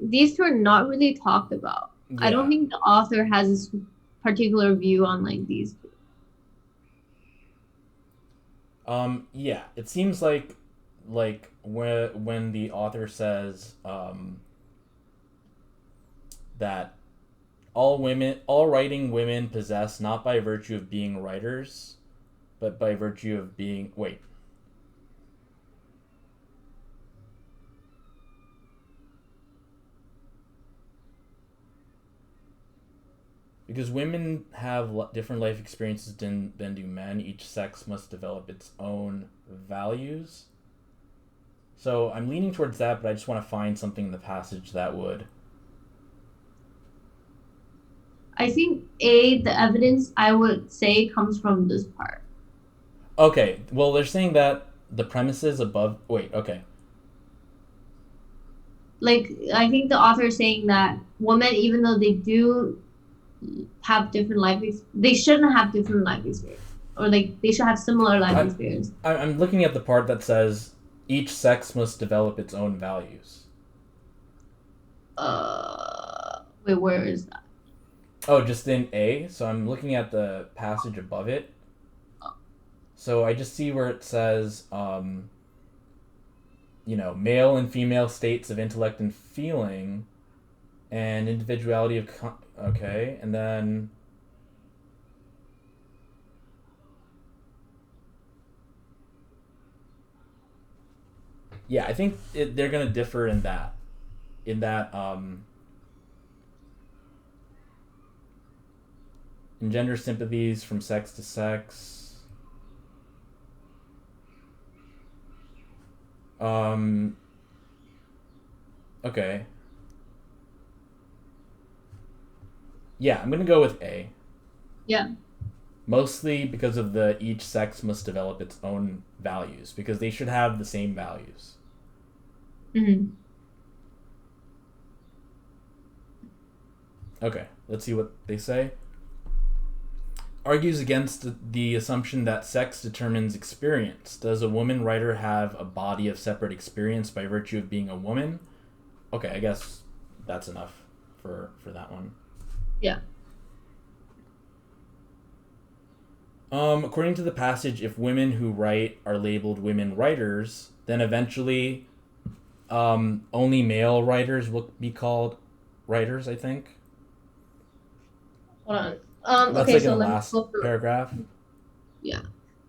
these two are not really talked about. I don't Yeah. think the author has a particular view on like these two. Yeah. It seems like when the author says that all writing women possess not by virtue of being writers, but by virtue of being wait. Because women have different life experiences than do men, each sex must develop its own values. So I'm leaning towards that, but I just want to find something in the passage that would. I think A, the evidence I would say comes from this part. Okay, well, they're saying that the premises above. Wait, okay. Like I think the author is saying that women, even though they do have different they shouldn't have different life experience, or like they should have similar life I'm, experience. I'm looking at the part that says each sex must develop its own values. Wait, where is that? Oh, just in A. So I'm looking at the passage above it. So I just see where it says, male and female states of intellect and feeling, and individuality of. Okay, and then. Yeah, I think they're gonna differ in that. In that, engender sympathies from sex to sex. Um. Okay. Yeah, I'm gonna go with A. Yeah. Mostly because of the each sex must develop its own values because they should have the same values. Mm-hmm. Okay, let's see what they say. Argues against the assumption that sex determines experience. Does a woman writer have a body of separate experience by virtue of being a woman? Okay, I guess that's enough for that one. Yeah. According to the passage, if women who write are labeled women writers, then eventually only male writers will be called writers, I think. Hold on. That's Okay, like in so the let me last go through it. paragraph. Yeah.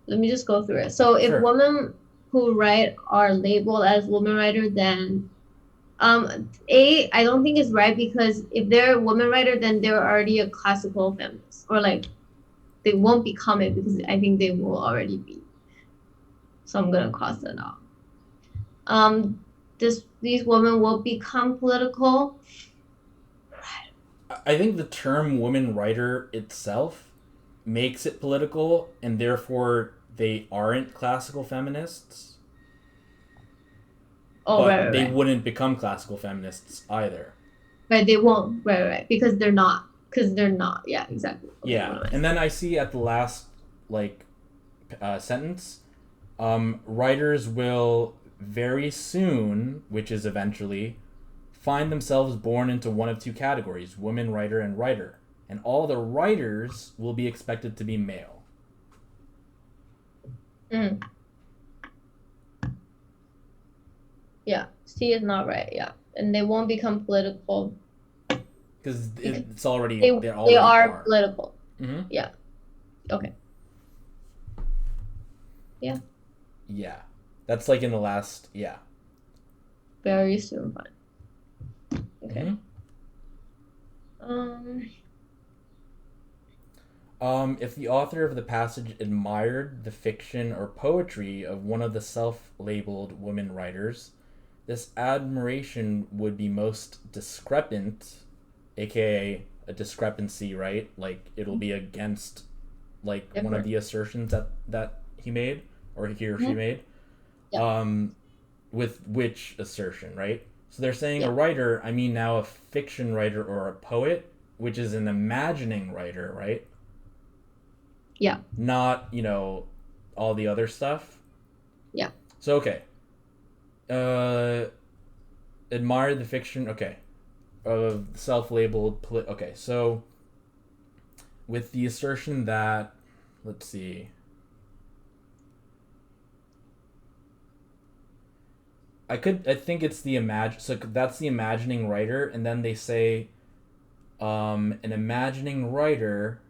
Let me just go through it. So if Sure. women who write are labeled as woman writer, then A, I don't think is right because if they're a woman writer, then they're already a classical feminist. Or like they won't become it because I think they will already be. So I'm gonna cross that out. These women will become political. I think the term woman writer itself makes it political, and therefore they aren't classical feminists, Oh, but right, right, they right. wouldn't become classical feminists either. Right, they won't. Right, right, right. Because they're not. Because they're not. Yeah, exactly. Okay, what Yeah, am I and saying? then I see at the last like sentence, writers will very soon, which is eventually, find themselves born into one of two categories: woman writer and writer, and all the writers will be expected to be male. Mm, yeah, C is not right. Yeah, and they won't become political Because because it's already they they they already are are. political. Mm-hmm. Yeah. Okay. Yeah. Yeah, that's like in the last. Yeah. Very soon. Fine. Okay. Mm-hmm. Um. If the author of the passage admired the fiction or poetry of one of the self-labeled women writers, this admiration would be most discrepant, aka a discrepancy, right? Like it'll be against like one of Different. the assertions that he made or he or she Mhm. made. Yeah. Um, with which assertion, right? So they're saying a Yeah. writer, I mean now a fiction writer or a poet, which is an imagining writer, right? Yeah. Not, all the other stuff. Yeah. So okay. Uh admire the fiction, okay. Of self-labeled okay. So with the assertion that, let's see. I think it's the imagine, so that's the imagining writer, and then they say an imagining writer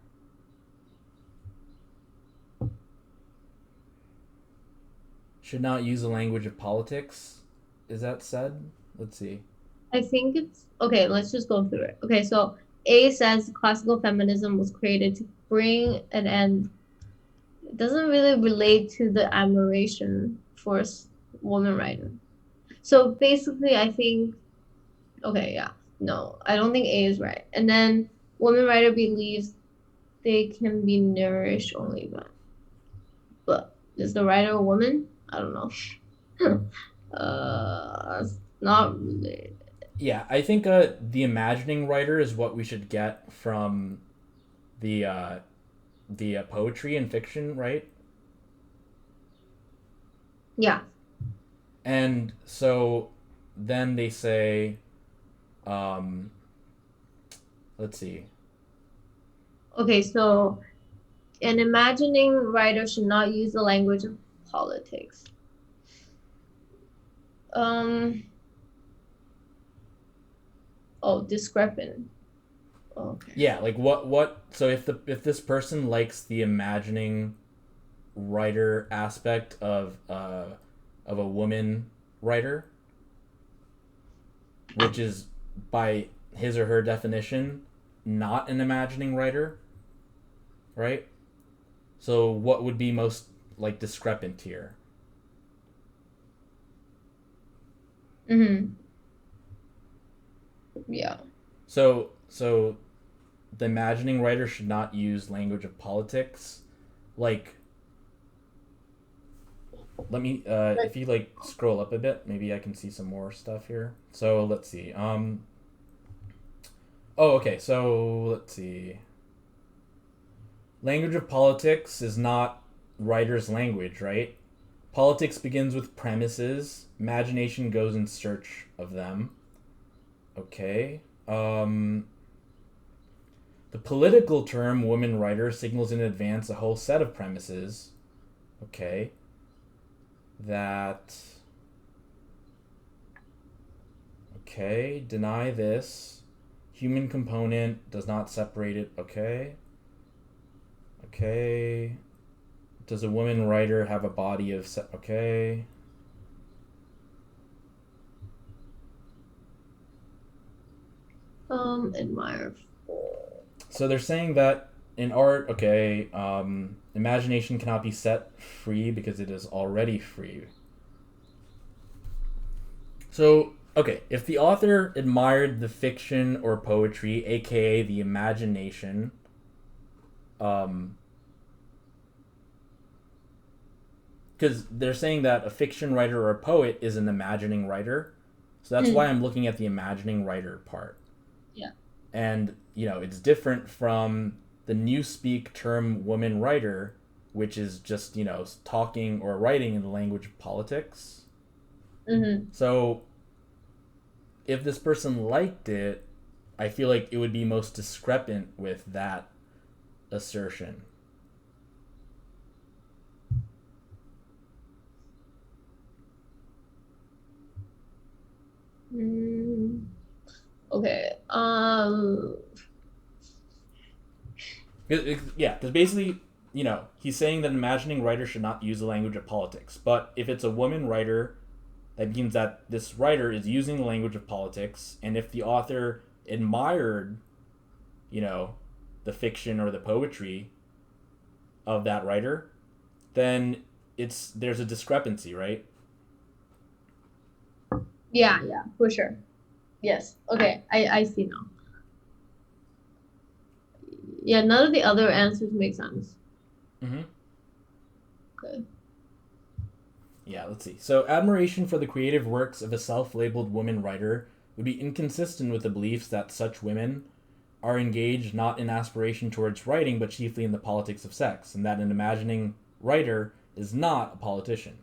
should not use the language of politics. Is that said? Let's see. I think it's okay. Let's just go through it. Okay. So A says classical feminism was created to bring an end. It doesn't really relate to the admiration for woman writer. So basically, I think okay. Yeah. No, I don't think A is right. And then woman writer believes they can be nourished only by. But is the writer a woman? I don't know. It's not related. Yeah, I think the imagining writer is what we should get from the poetry and fiction, right? Yeah. And so then they say, um, let's see. Okay, so an imagining writer should not use the language of politics. Um. Oh, discrepant. Okay. Yeah, like what? So if this person likes the imagining writer aspect of a woman writer, which is by his or her definition not an imagining writer, right? So what would be most like discrepant here? Mm-hmm. Yeah. So the imagining writer should not use language of politics. Like, let me if you like scroll up a bit, maybe I can see some more stuff here. So let's see. Oh, okay. So let's see. Language of politics is not writer's language, right? Politics begins with premises. Imagination goes in search of them. Okay. The political term woman writer signals in advance a whole set of premises. Okay. That. Okay. Deny this. Human component does not separate it. Okay. Okay. Does a woman writer have a body of. Okay. Admire for. So they're saying that In art, okay, imagination cannot be set free because it is already free. So, okay, if the author admired the fiction or poetry, aka the imagination, um, because they're saying that a fiction writer or a poet is an imagining writer. So that's why Mm. I'm looking at the imagining writer part. Yeah. And, it's different from the newspeak term woman writer, which is just, talking or writing in the language of politics. Mm-hmm. So if this person liked it, I feel like it would be most discrepant with that assertion. Mm. Okay. Yeah, because basically, he's saying that an imagining writer should not use the language of politics. But if it's a woman writer, that means that this writer is using the language of politics. And if the author admired, you know, the fiction or the poetry of that writer, then there's a discrepancy, right? Yeah, yeah, for sure. Yes. Okay. I see now. Yeah, none of the other answers make sense. Mm-hmm. Okay. Yeah, let's see. So, admiration for the creative works of a self labeled woman writer would be inconsistent with the beliefs that such women are engaged not in aspiration towards writing, but chiefly in the politics of sex, and that an imagining writer is not a politician.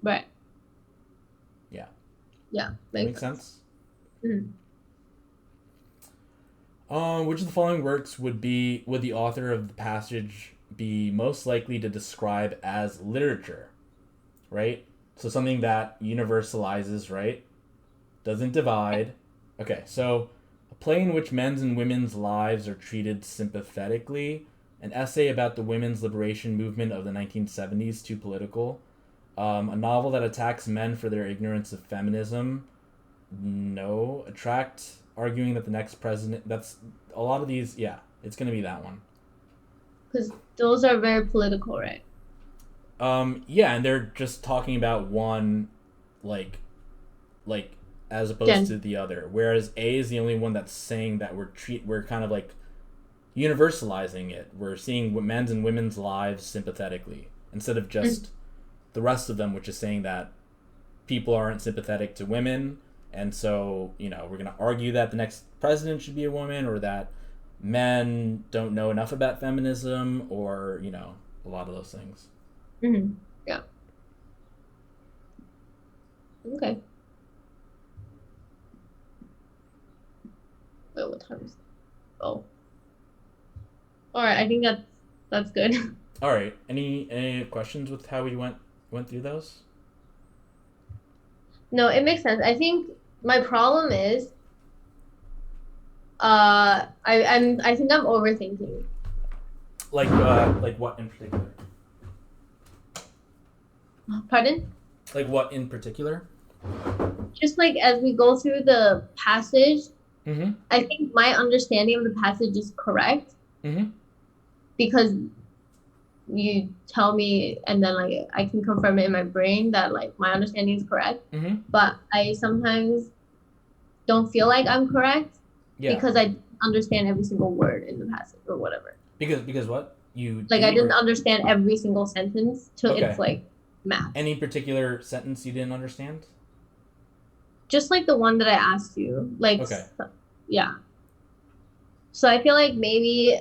Right. Yeah. Yeah, That makes makes sense. sense? Mm. Which of the following works would the author of the passage be most likely to describe as literature? Right? So something that universalizes, right? Doesn't divide. Okay, so a play in which men's and women's lives are treated sympathetically, an essay about the women's liberation movement of the 1970s, too political, a novel that attacks men for their ignorance of feminism, no, a tract arguing that the next president, that's a lot of these, yeah, it's going to be that one. Because those are very political, right? Yeah, and they're just talking about one, like, like as opposed Gen. to the other. Whereas A is the only one that's saying that we're kind of like universalizing it. We're seeing men's and women's lives sympathetically instead of Mm. just the rest of them, which is saying that people aren't sympathetic to women, and so we're gonna argue that the next president should be a woman, or that men don't know enough about feminism, or a lot of those things. Mm-hmm. Yeah. Okay. Wait, what time is it? Oh. All right. I think that's good. All right. Any questions with how we went through those? No, it makes sense. I think my problem is, I think I'm overthinking. Like what in particular? Pardon? Like what in particular? Just like as we go through the passage, Mm-hmm. I think my understanding of the passage is correct Mm-hmm. because you tell me and then like I can confirm it in my brain that like my understanding is correct. Mm-hmm. But I sometimes don't feel like I'm correct Yeah. because I understand every single word in the passage or whatever. Because what you Like I didn't didn't understand every single sentence till okay. it's like math. Any particular sentence you didn't understand? Just like the one that I asked you. Like Okay. yeah. So I feel like maybe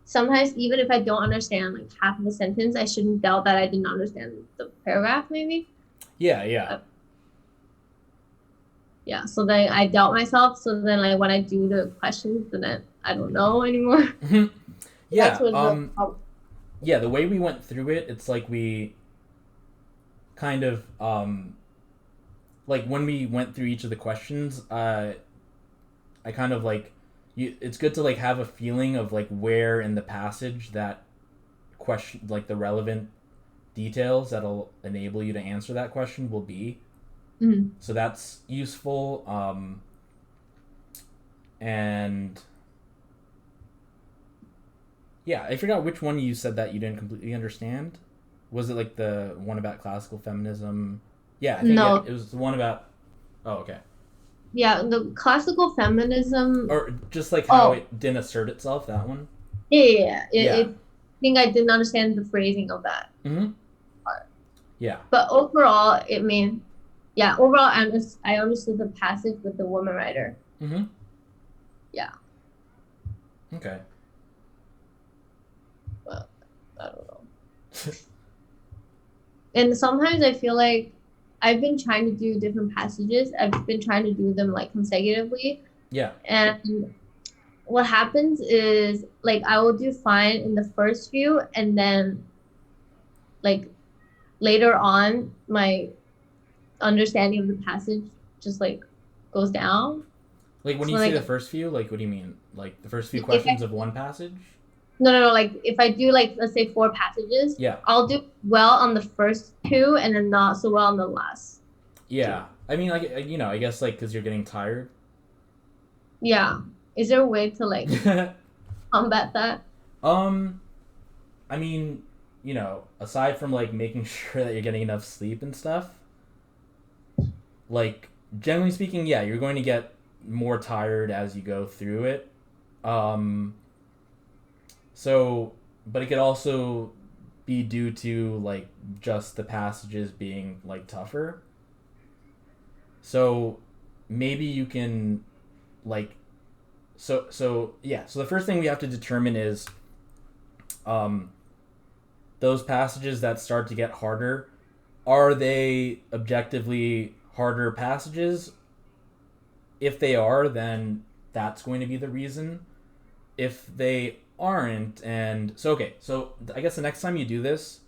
sometimes even if I don't understand like half of a sentence, I shouldn't doubt that I didn't understand the paragraph maybe. Yeah. Yeah, so then I doubt myself. So then like when I do the questions, then I don't know anymore. That's Yeah. what the Yeah, the way we went through it, it's like we kind of like when we went through each of the questions, I kind of like it's good to like have a feeling of like where in the passage that question, like the relevant details that'll enable you to answer that question will be. mm-hmm. So that's useful. And Yeah, I forgot which one you said that you didn't completely understand. Was it like the one about classical feminism? Yeah, I think No, it was the one about. Oh, okay. yeah, the classical feminism. Or just like how Oh, it didn't assert itself. That one. yeah, yeah, yeah. Yeah. I think I didn't understand the phrasing of that Mm-hmm. part. Yeah. But overall, it mean, yeah, overall, I understood the passage with the woman writer. Mm-hmm. Yeah, Okay. but I don't know. And sometimes I feel like I've been trying to do different passages. I've been trying to do them like consecutively. Yeah. And what happens is like I will do fine in the first few and then like later on my understanding of the passage just like goes down. Like when So you say like the first few, like what do you mean? Like the first few if questions I of one passage? no, like if I do like let's say four passages, Yeah. I'll do well on the first two and then not so well on the last two. Yeah. I mean, like I guess like because you're getting tired. Yeah. Is there a way to like combat that? um, I mean, aside from like making sure that you're getting enough sleep and stuff, like generally speaking, yeah, you're going to get more tired as you go through it. Um, so, but it could also be due to like just the passages being like tougher. So maybe you can like so the first thing we have to determine is um those passages that start to get harder, are they objectively harder passages? If they are, then that's going to be the reason. If they aren't, and so okay, so I guess the next time you do this,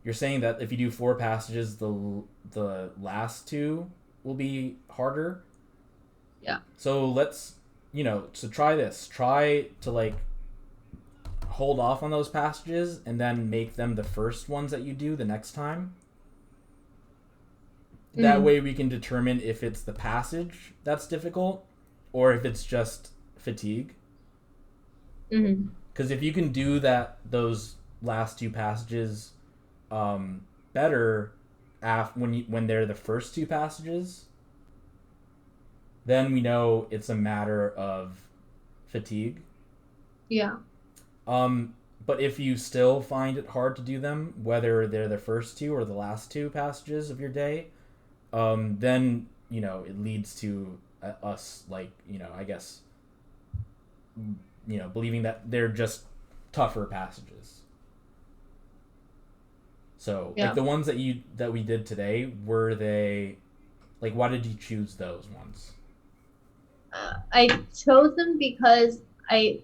you're saying that if you do four passages, the last two will be harder. Yeah. So let's so try this. Try to like hold off on those passages and then make them the first ones that you do the next time. That Mm-hmm. way we can determine if it's the passage that's difficult or if it's just fatigue. Mm-hmm. Because if you can do those last two passages better when they're the first two passages, then we know it's a matter of fatigue. Yeah. Um, but if you still find it hard to do them, whether they're the first two or the last two passages of your day, then it leads to us like I guess believing that they're just tougher passages. So like Yeah. the ones that we did today, were they like why did you choose those ones? I chose them because I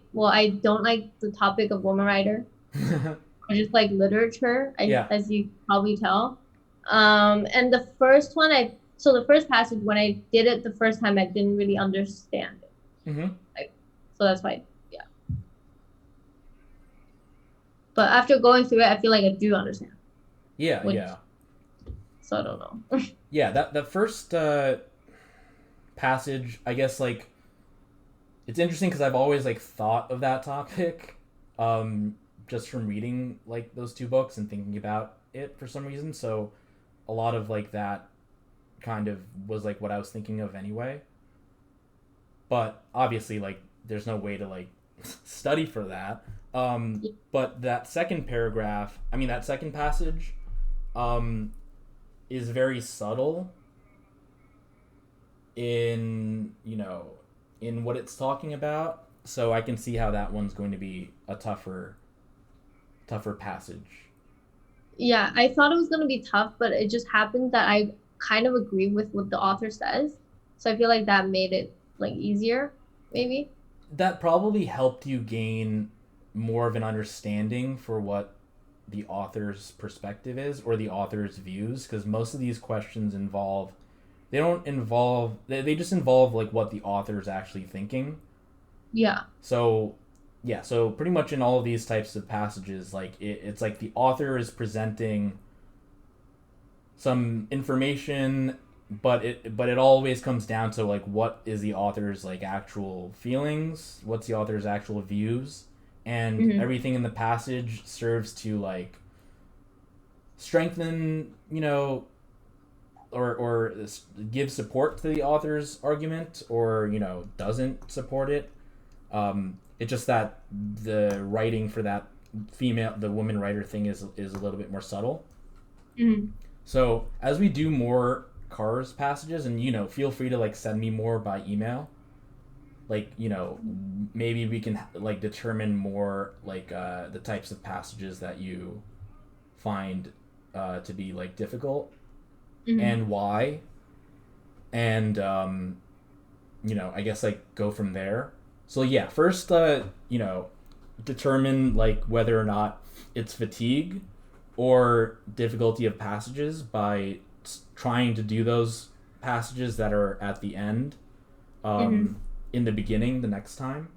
don't like the topic of woman writer. I just like literature, Yeah. as you probably tell. And the first one so the first passage when I did it the first time I didn't really understand it. Mm-hmm. Like, so that's why, yeah. But after going through it, I feel like I do understand. Yeah. Which Yeah. so I don't know. Yeah. That first passage, I guess like it's interesting because I've always like thought of that topic, just from reading like those two books and thinking about it for some reason. So a lot of like that kind of was like what I was thinking of anyway. But obviously, like there's no way to like study for that. But that second paragraph, I mean that second passage, um, is very subtle in in what it's talking about. So I can see how that one's going to be a tougher passage. Yeah, I thought it was gonna be tough, but it just happened that I kind of agree with what the author says. So I feel like that made it like easier, maybe. That probably helped you gain more of an understanding for what the author's perspective is or the author's views, because most of these questions they just involve like what the author's actually thinking. Yeah. So yeah, so pretty much in all of these types of passages, like it's like the author is presenting some information, but it always comes down to like what is the author's like actual feelings, what's the author's actual views, and everything in the passage serves to like strengthen, or give support to the author's argument, or doesn't support it. It's just that the writing for that the woman writer thing is a little bit more subtle. So as we do more cars passages, and feel free to like send me more by email, like maybe we can like determine more like the types of passages that you find to be like difficult, and why, and I guess like go from there. So yeah, first determine like whether or not it's fatigue or difficulty of passages by trying to do those passages that are at the end in the beginning the next time.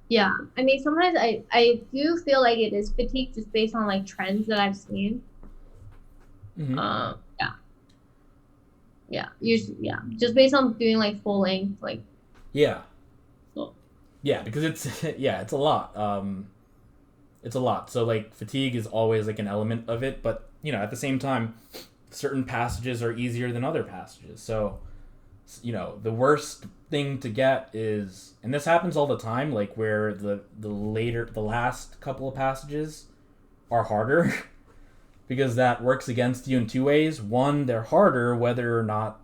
Yeah, I mean, sometimes I do feel like it is fatigue just based on like trends that I've seen. Yeah, usually, yeah, just based on doing like full length, like. Yeah. So. Yeah, because it's it's a lot. It's a lot. So like fatigue is always like an element of it, but at the same time, certain passages are easier than other passages. So the worst thing to get is, and this happens all the time, like where the last couple of passages are harder because that works against you in two ways. One, they're harder whether or not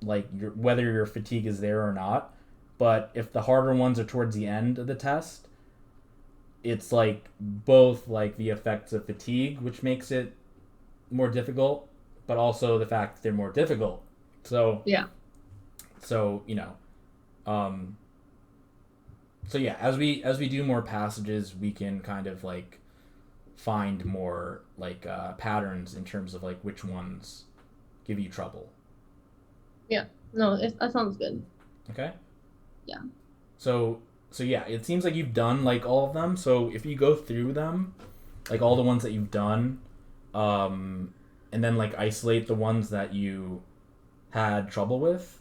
like whether your fatigue is there or not. But if the harder ones are towards the end of the test, it's like both like the effects of fatigue, which makes it more difficult, but also the fact that they're more difficult. So yeah. So so yeah, as we do more passages, we can kind of like find more like patterns in terms of like which ones give you trouble. Yeah. No, that sounds good. Okay. Yeah. So yeah, it seems like you've done like all of them. So if you go through them, like all the ones that you've done, and then like isolate the ones that you had trouble with.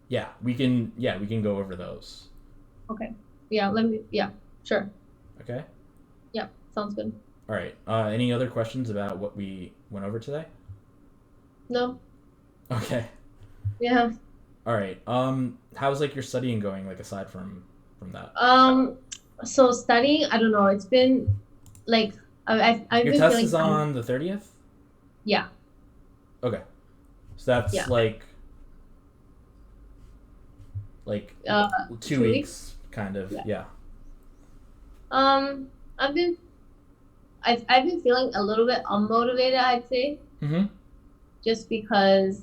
Yeah, we can go over those. Okay. Yeah, sure. Okay. Yeah, sounds good. All right. Any other questions about what we went over today? No. Okay. Yeah. All right. How's like your studying going? Like aside from that. So studying, I don't know. It's been like I've your been test feeling is on the 30th. Yeah. Okay. So that's like 2 weeks, kind of. Yeah. I've been feeling a little bit unmotivated, I'd say. Just because,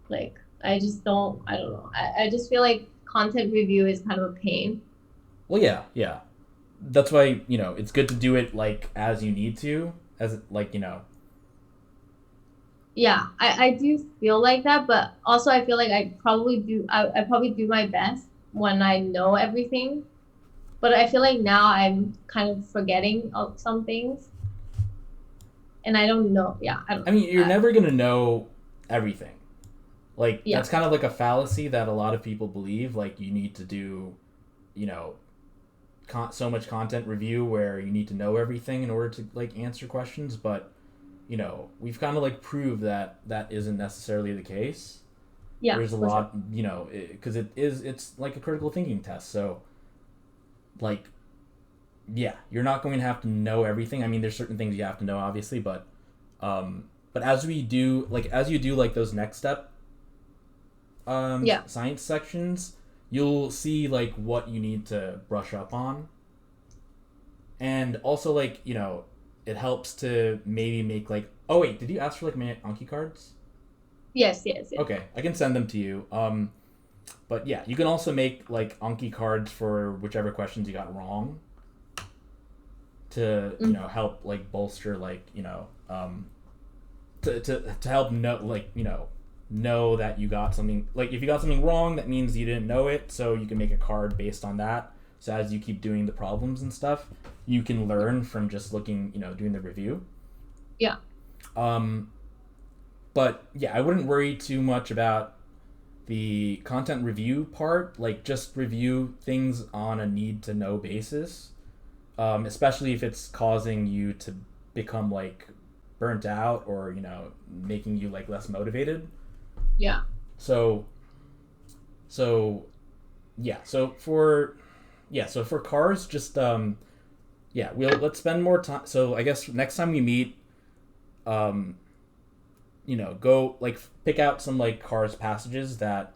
like, I don't know. I just feel like content review is kind of a pain. Well, yeah. That's why, it's good to do it, like, as you need to, as, like, Yeah, I do feel like that, but also I feel like I probably do my best when I know everything. But I feel like now I'm kind of forgetting of some things. And I don't know. Yeah, I mean, you're never going to know everything. Like, Yeah. That's kind of like a fallacy that a lot of people believe. Like, you need to do, so much content review where you need to know everything in order to, like, answer questions. But, we've kind of, like, proved that isn't necessarily the case. Yeah. There's a lot, because it's like a critical thinking test. So, like, yeah, you're not going to have to know everything. I mean, there's certain things you have to know, obviously, but as you do like those next step science sections, you'll see like what you need to brush up on, and also like it helps to maybe make like, oh wait, did you ask for like my Anki cards? Yes. Okay, I can send them to you. But yeah, you can also make like Anki cards for whichever questions you got wrong to help like bolster like to help know that you got something. Like if you got something wrong, that means you didn't know it, so you can make a card based on that. So as you keep doing the problems and stuff, you can learn from just looking, doing the review. Yeah. But yeah, I wouldn't worry too much about the content review part, like just review things on a need to know basis, especially if it's causing you to become like burnt out or making you like less motivated. Yeah. So so yeah. So for cars, just let's spend more time. So I guess next time we meet, um, go like pick out some like cars passages that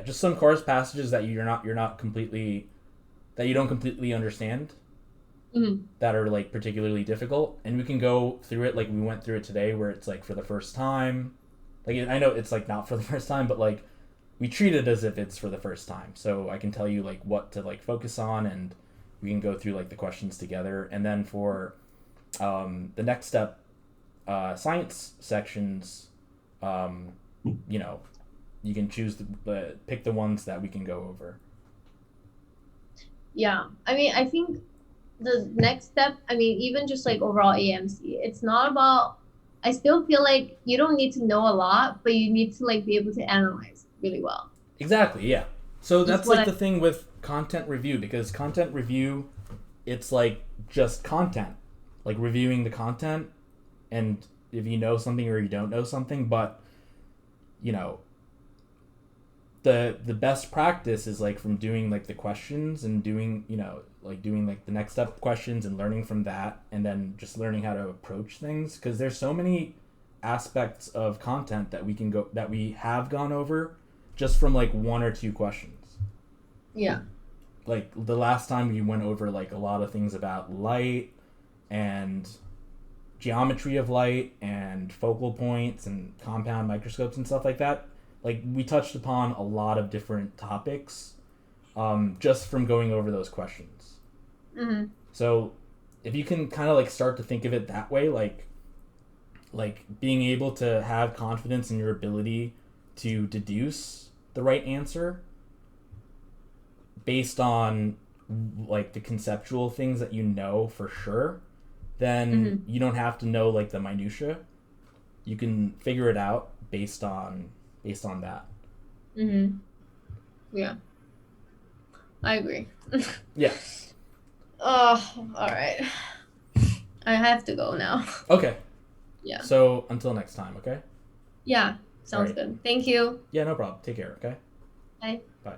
just some cars passages that you're not completely that you don't completely understand, Mm-hmm. that are like particularly difficult, and we can go through it like we went through it today, where it's like for the first time. Like I know it's like not for the first time, but like we treat it as if it's for the first time. So I can tell you like what to like focus on, and we can go through like the questions together. And then for the next step, science sections, um, you know, you can choose pick the ones that we can go over. Yeah. I mean, I think the next step, I mean, even just like overall AMC, it's not about, I still feel like you don't need to know a lot, but you need to like be able to analyze really well. Exactly. Yeah. So Just that's what like I, the thing with content review, because content review, it's like just content, like reviewing the content, and if you know something or you don't know something. But you know the best practice is like from doing like the questions and doing like doing like the next step questions and learning from that, and then just learning how to approach things, because there's so many aspects of content that we have gone over just from like one or two questions. yeah. Like the last time we went over like a lot of things about light and geometry of light and focal points and compound microscopes and stuff like that. Like we touched upon a lot of different topics, just from going over those questions. Mm-hmm. So if you can kind of like start to think of it that way, like being able to have confidence in your ability to deduce the right answer based on like the conceptual things that you know for sure, then Mm-hmm. you don't have to know like the minutia. You can figure it out based on that. Mm-hmm. Yeah. I agree. Yeah. Oh, all right. I have to go now. Okay. Yeah. So until next time, okay? Yeah. All Sounds right. good. Thank you. Yeah, no problem. Take care, okay? Bye. Bye.